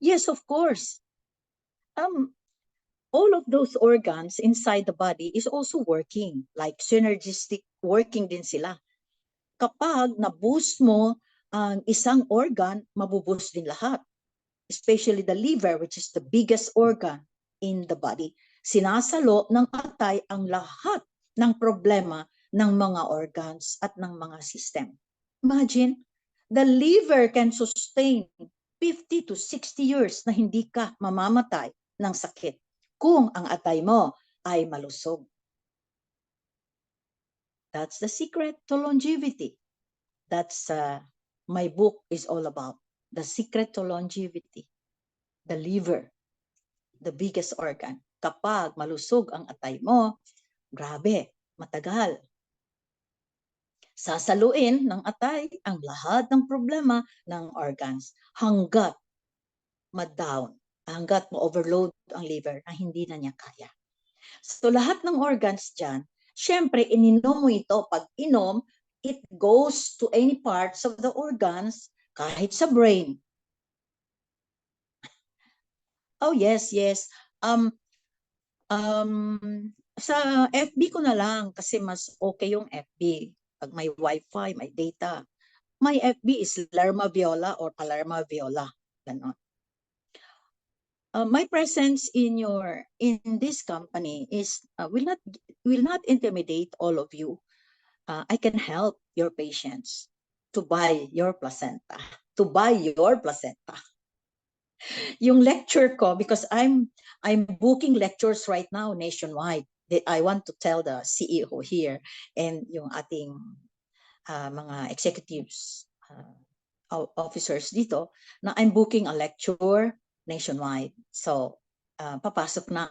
Yes, of course. All of those organs inside the body is also working, like synergistic working din sila. Kapag na-boost mo ang isang organ, mabuboost din lahat. Especially the liver, which is the biggest organ in the body. Sinasalo ng atay ang lahat ng problema ng mga organs at ng mga system. Imagine, the liver can sustain 50 to 60 years na hindi ka mamamatay ng sakit kung ang atay mo ay malusog. That's the secret to longevity. That's my book is all about. The secret to longevity. The liver, the biggest organ. Kapag malusog ang atay mo, grabe, matagal. Sasaluin ng atay ang lahat ng problema ng organs hanggat ma-down, hanggat ma-overload ang liver na hindi na niya kaya. So lahat ng organs dyan, syempre ininom mo ito. Pag inom, it goes to any parts of the organs, kahit sa brain. Oh yes, yes. Sa FB ko na lang kasi mas okay yung FB. Pag may Wi-Fi, may data. My FB is Lerma Viola or Palerma Viola. Ganon. My presence in this company is will not intimidate all of you. I can help your patients to buy your placenta, Yung lecture ko, because I'm booking lectures right now nationwide. I want to tell the CEO here and yung ating mga executives, officers dito, na I'm booking a lecture nationwide. So, papasok na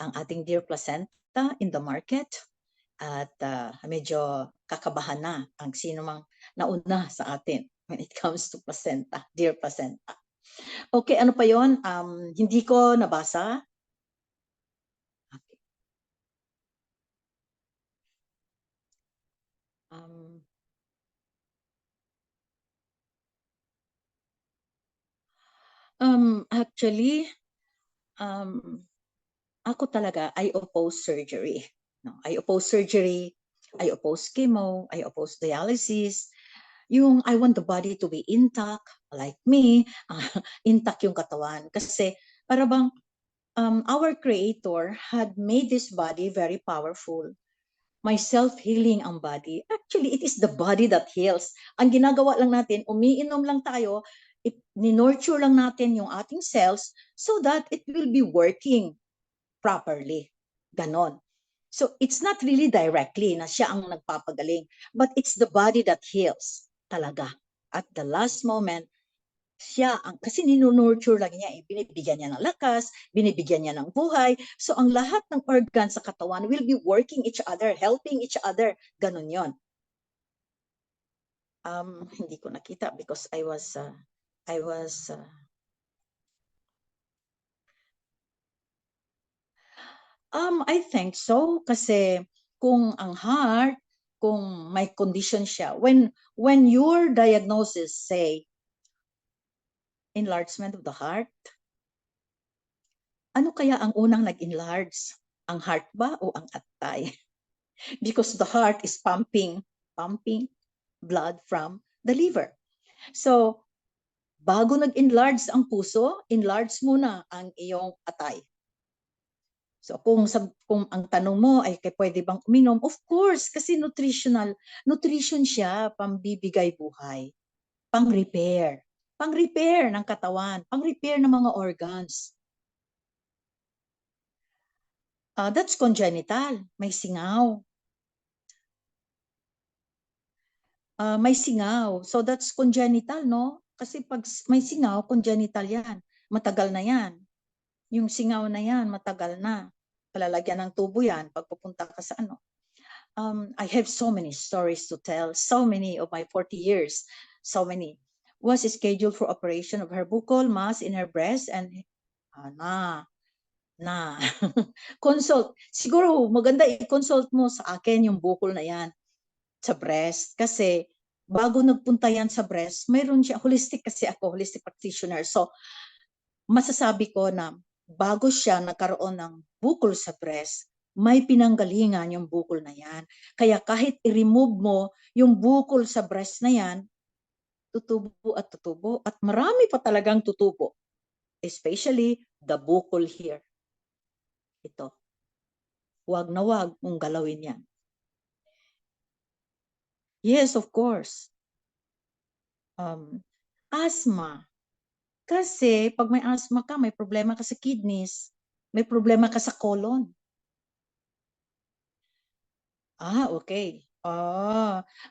ang ating Deer Placenta in the market at medyo kakabahan na ang sino mang nauna sa atin when it comes to placenta, Deer Placenta. Okay, ano pa yon? Hindi ko nabasa. Okay. Actually, ako talaga, I oppose surgery. No, I oppose surgery, I oppose chemo, I oppose dialysis. Yung I want the body to be intact, like me, intact yung katawan. Kasi para bang our Creator had made this body very powerful. May self-healing ang body. Actually, it is the body that heals. Ang ginagawa lang natin, umiinom lang tayo, ni-nurture lang natin yung ating cells so that it will be working properly. Ganon. So, it's not really directly na siya ang nagpapagaling, but it's the body that heals talaga. At the last moment, siya ang, kasi ninunurture lang niya, binibigyan niya ng lakas, binibigyan niya ng buhay. So, ang lahat ng organs sa katawan will be working each other, helping each other. Ganon yon. Hindi ko nakita because I was I think so kasi kung ang heart, kung may condition siya, when your diagnosis say enlargement of the heart, ano kaya ang unang nag-enlarge? Ang heart ba o ang atay? Because the heart is pumping blood from the liver. So Bago nag-enlarge ang puso, enlarge muna ang iyong atay. So kung ang tanong mo ay pwede bang uminom, of course, kasi nutrition siya, pambibigay buhay, pang-repair ng katawan, pang-repair ng mga organs. That's congenital, may singaw. May singaw, so that's congenital, no? Kasi pag may singaw, congenital yan, matagal na yan. Yung singaw na yan, matagal na. Palalagyan ng tubo yan pag pupunta ka sa ano. I have so many stories to tell, so many of my 40 years, so many. Was scheduled for operation of her buccal mass in her breast and consult. Siguro maganda i-consult mo sa akin yung bukol na yan sa breast kasi bago nagpunta yan sa breast, mayroon siya, holistic kasi ako, holistic practitioner. So, masasabi ko na bago siya nagkaroon ng bukol sa breast, may pinanggalingan yung bukol na yan. Kaya kahit i-remove mo yung bukol sa breast na yan, tutubo at tutubo. At marami pa talagang tutubo. Especially the bukol here. Ito. Wag na wag mong galawin yan. Yes, of course. Asthma. Kasi pag may asthma ka, may problema ka sa kidneys, may problema ka sa colon. Okay.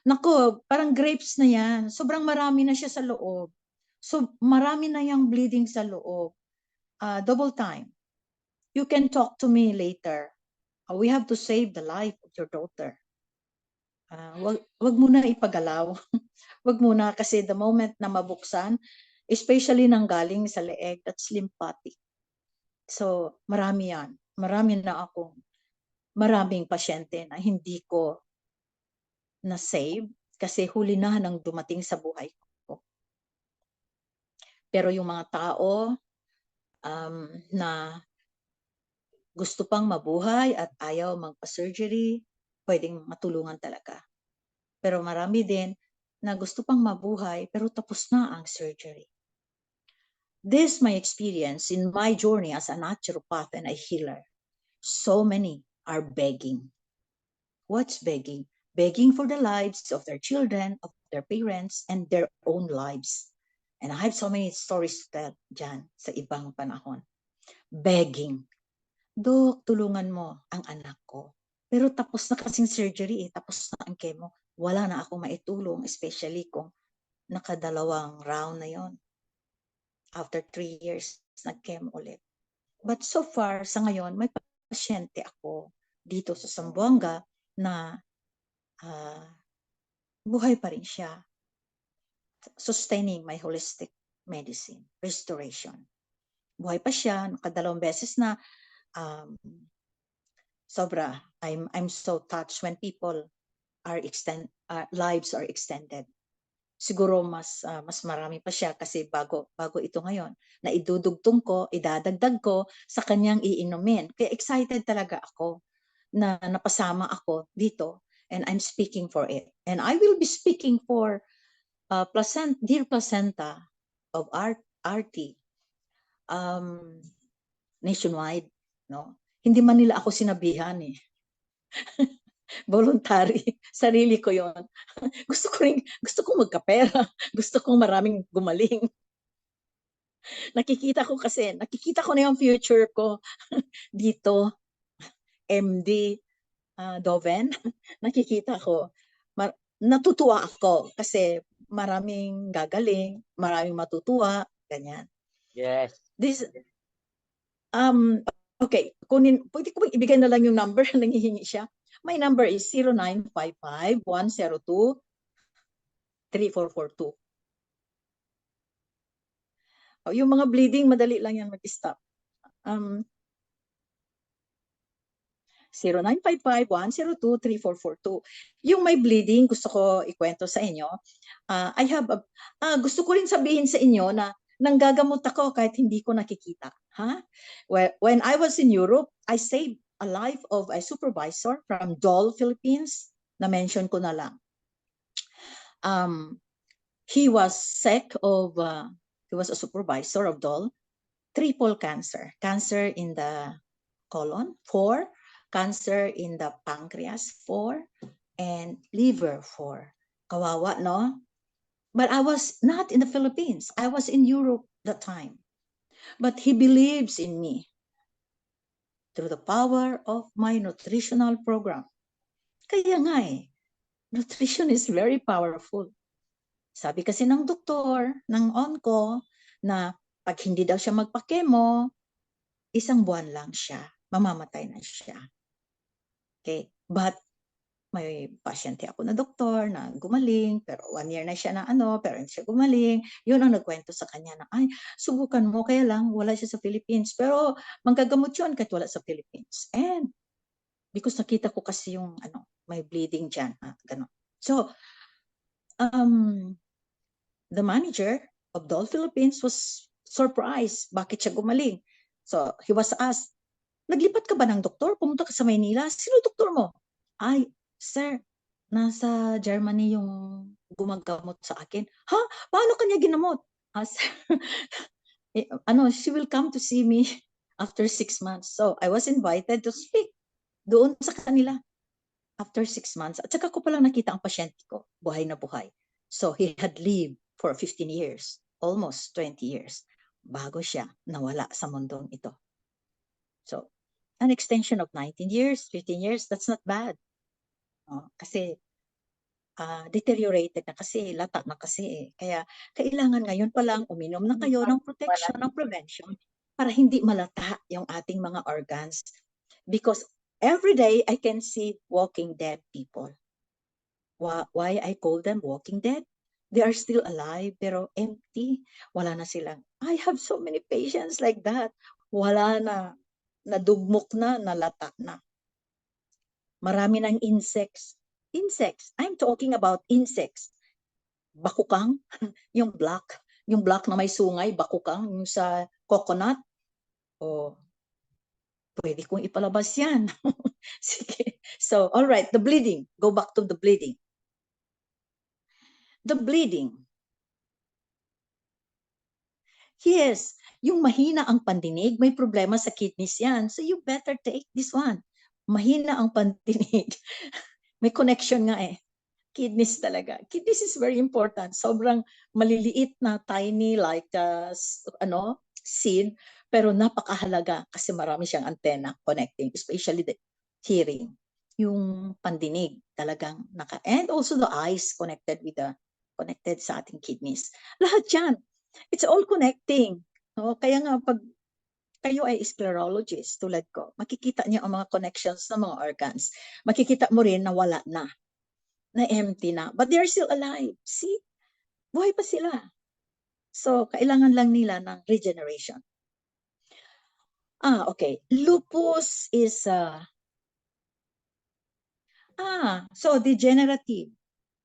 Nako, parang grapes na yan. Sobrang marami na siya sa loob. So, marami na yung bleeding sa loob. Double time. You can talk to me later. We have to save the life of your daughter. Wag muna ipagalaw. Wag muna kasi the moment na mabuksan, especially nang galing sa leeg, that's lymphatic. So, marami yan. Maraming pasyente na hindi ko na-save kasi huli na nang dumating sa buhay ko. Pero yung mga tao na gusto pang mabuhay at ayaw magpa-surgery, pwedeng matulungan talaga. Pero marami din na gusto pang mabuhay pero tapos na ang surgery. This is my experience in my journey as a naturopath and a healer. So many are begging. What's begging? Begging for the lives of their children, of their parents, and their own lives. And I have so many stories to tell dyan sa ibang panahon. Begging. Dok, tulungan mo ang anak ko. Pero tapos na kasing surgery, tapos na ang chemo. Wala na ako maitulong, especially kung nakadalawang round na yon. After 3 years, nag-chemo ulit. But so far, sa ngayon, may pasyente ako dito sa Zamboanga na buhay pa rin siya. Sustaining my holistic medicine, restoration. Buhay pa siya, nakadalawang beses na. Sobra. I'm so touched when people lives are extended. Siguro mas marami pa siya kasi bago ito ngayon na idadagdag ko sa kanyang iinumin. Kaya excited talaga ako na napasama ako dito and I'm speaking for it. And I will be speaking for Deer Placenta of RT nationwide, no? Hindi man nila ako sinabihan eh. Voluntary, sarili ko 'yon. gusto ko magkapera, gusto kong maraming gumaling. Nakikita ko na yung future ko dito, MD Doven. Nakikita ko, natutuwa ako kasi maraming gagaling, maraming matutuwa, ganyan. Yes. Okay, pwede ko ibigay na lang yung number na nangihingi siya. My number is 0955-102-3442. Yung mga bleeding, madali lang yan mag-stop. 0955-102-3442. Yung may bleeding, gusto ko ikwento sa inyo. Gusto ko rin sabihin sa inyo na nanggagamot ako kahit hindi ko nakikita. When I was in Europe, I saved a life of a supervisor from Dole, Philippines. Na-mention ko na lang. He was sick of he was a supervisor of DOL, triple cancer. Cancer in the colon, 4, cancer in the pancreas, 4, and liver, 4. Kawawa, no? But I was not in the Philippines. I was in Europe that time. But he believes in me through the power of my nutritional program. Kaya nga nutrition is very powerful. Sabi kasi ng doktor, ng onco, na pag hindi daw siya magpa-chemo, 1 buwan lang siya, mamamatay na siya. Okay, but may pasyente ako na doktor na gumaling, pero 1 year na siya na pero hindi siya gumaling. Yun ang nagkwento sa kanya na, ay, subukan mo, kaya lang, wala siya sa Philippines. Pero manggagamot yun kahit wala sa Philippines. And because nakita ko kasi yung, may bleeding dyan, gano'n. So, the manager of Dole Philippines was surprised. Bakit siya gumaling? So, he was asked, naglipat ka ba ng doktor? Pumunta ka sa Maynila? Sino doktor mo? Ay, sir, nasa Germany yung gumagamot sa akin. Ha? Paano kanya ginamot? Sir, she will come to see me after 6 months. So, I was invited to speak doon sa kanila after 6 months. At saka ko palang nakita ang pasyente ko, buhay na buhay. So, he had lived for 15 years, almost 20 years, bago siya nawala sa mundong ito. So, an extension of 19 years, 15 years, that's not bad. Kasi deteriorated na kasi, lata na kasi. Kaya kailangan ngayon pa lang uminom na kayo ng protection, ng prevention, para hindi malata yung ating mga organs. Because every day I can see walking dead people. Why I call them walking dead? They are still alive pero empty. Wala na silang. I have so many patients like that. Wala na. Nadugmok na, nalata na. Marami ng insects. Insects. I'm talking about insects. Bakukang, yung black na may sungay, bakukang, yung sa coconut. Pwede kong ipalabas yan. Sige. So, all right, the bleeding. Go back to the bleeding. The bleeding. Yes, yung mahina ang pandinig, may problema sa kidneys yan. So you better take this one. Mahina ang pandinig. May connection nga Kidneys talaga. Kidneys is very important. Sobrang maliliit na tiny like seed, pero napakahalaga kasi marami siyang antenna connecting, especially the hearing. Yung pandinig talagang and also the eyes connected sa ating kidneys. Lahat yan. It's all connecting. Kaya nga pag kayo ay sclerologist tulad ko, makikita niyo ang mga connections ng mga organs. Makikita mo rin na wala na empty na. But they're still alive. See? Buhay pa sila. So, kailangan lang nila ng regeneration. Okay. Lupus is so degenerative.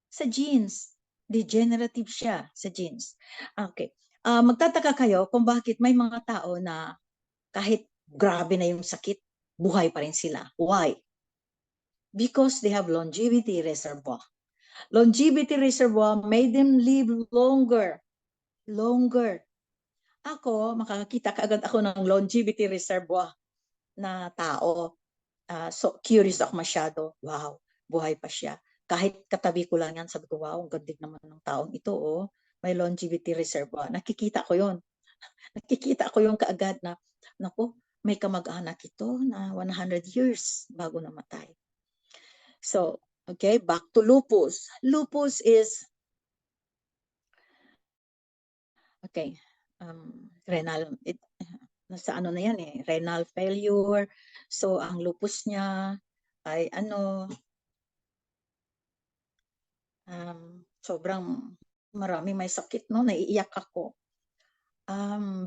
Sa genes. Degenerative siya sa genes. Okay. Magtataka kayo kung bakit may mga tao na kahit grabe na yung sakit, buhay pa rin sila. Why? Because they have longevity reservoir. Longevity reservoir made them live longer. Ako, makakita kaagad ako ng longevity reservoir na tao. So, curious ako masyado. Wow, buhay pa siya. Kahit katabi ko lang yan, sabi ko, wow, ang ganda naman ng taong ito. May longevity reservoir. Nakikita ko yun. Nakikita ko yung kaagad na, naku, may kamag-anak ito na 100 years bago namatay. So, okay, back to lupus. Lupus is, renal, nasa na yan renal failure. So, ang lupus niya ay sobrang marami may sakit, naiiyak ako.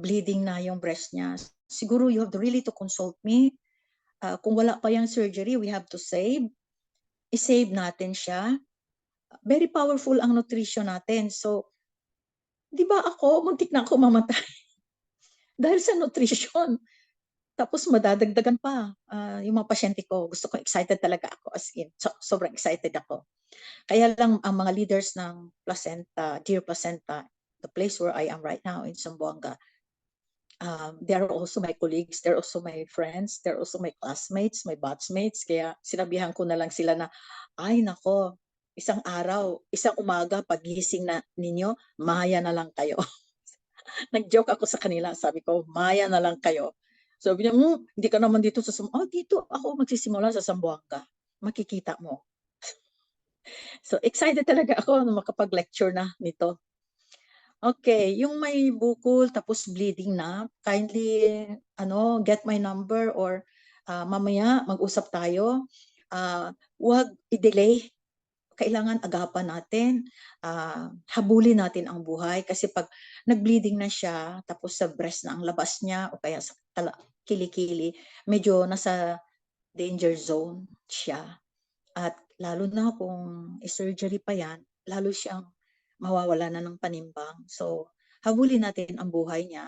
Bleeding na yung breast niya. Siguro you have really to consult me. Kung wala pa yung surgery, we have to save. I-save natin siya. Very powerful ang nutrition natin. So, di ba muntik na ako mamatay dahil sa nutrition. Tapos madadagdagan pa yung mga pasyente ko. Gusto ko, excited talaga ako as in. Sobrang excited ako. Kaya lang ang mga leaders ng placenta, Deer Placenta the place where I am right now in Zamboanga. They are also my colleagues, they're also my friends, they're also my classmates, my batchmates. Kaya sinabihan ko na lang sila na, ay nako, isang araw, isang umaga, pagising na ninyo, maya na lang kayo. Nag-joke ako sa kanila, sabi ko, maya na lang kayo. Sabi niya, hindi ka naman dito sa Zamboanga. Oh, dito ako magsisimula sa Zamboanga. Makikita mo. So, excited talaga ako na makapag-lecture na nito. Okay, yung may bukol tapos bleeding na, kindly get my number or mamaya mag-usap tayo. Huwag i-delay. Kailangan agapan natin. Habulin natin ang buhay kasi pag nag-bleeding na siya tapos sa breast na ang labas niya o kaya sa kilikili, medyo nasa danger zone siya. At lalo na kung surgery pa yan, lalo siyang mawawala na ng panimbang. So, habulin natin ang buhay niya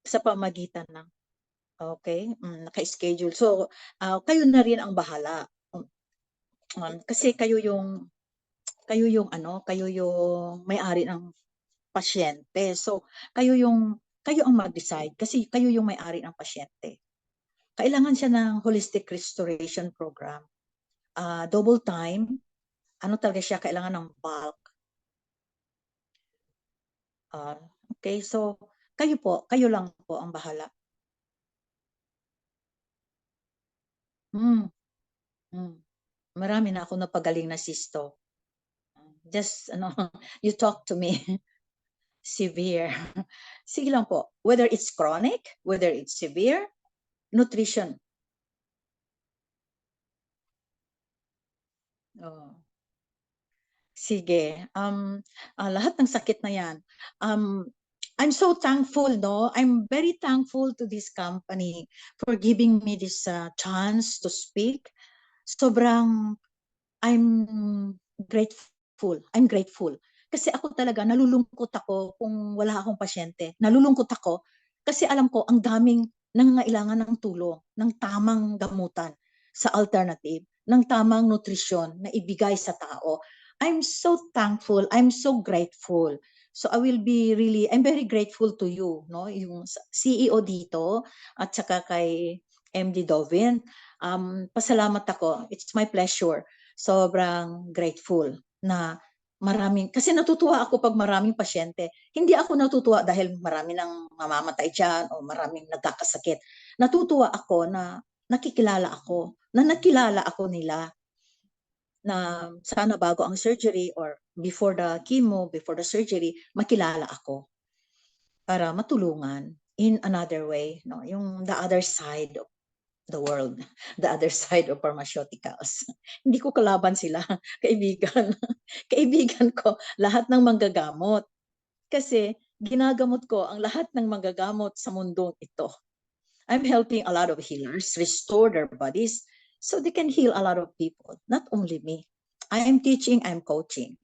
sa pamagitan ng, okay, naka-schedule. So, kayo na rin ang bahala. Kasi kayo yung may-ari ng pasyente. So, kayo ang mag-decide kasi kayo yung may-ari ng pasyente. Kailangan siya ng holistic restoration program. Double time, talaga siya, kailangan ng bulk. Okay, so kayo lang po ang bahala. Marami na ako napagaling na sisto. Just, you talk to me. Severe. Sige lang po, whether it's chronic, whether it's severe, nutrition. Sige. Lahat ng sakit na yan. I'm so thankful, no? I'm very thankful to this company for giving me this chance to speak. Sobrang, I'm grateful. I'm grateful. Kasi ako talaga, nalulungkot ako kung wala akong pasyente. Nalulungkot ako kasi alam ko ang daming nangangailangan ng tulong, ng tamang gamutan sa alternative, ng tamang nutrisyon na ibigay sa tao. I'm so thankful. I'm so grateful. So I'm very grateful to you, no? Yung CEO dito at saka kay MD Dovin. Pasalamat ako. It's my pleasure. Sobrang grateful na kasi natutuwa ako pag maraming pasyente. Hindi ako natutuwa dahil marami nang mamamatay dyan o maraming nagkakasakit. Natutuwa ako na nakilala ako nila na sana bago ang surgery or before the chemo, before the surgery, makilala ako para matulungan in another way, no? Yung the other side of the world, the other side of pharmaceuticals. Hindi ko kalaban sila, kaibigan. Kaibigan ko lahat ng manggagamot. Kasi ginagamot ko ang lahat ng manggagamot sa mundong ito. I'm helping a lot of healers restore their bodies so they can heal a lot of people, not only me. I am teaching, I'm coaching.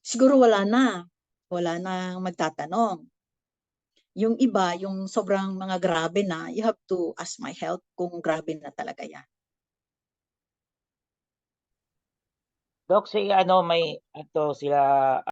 Siguro wala na magtatanong. Yung iba, yung sobrang mga grabe na, you have to ask my help kung grabe na talaga yan. Doc, may sila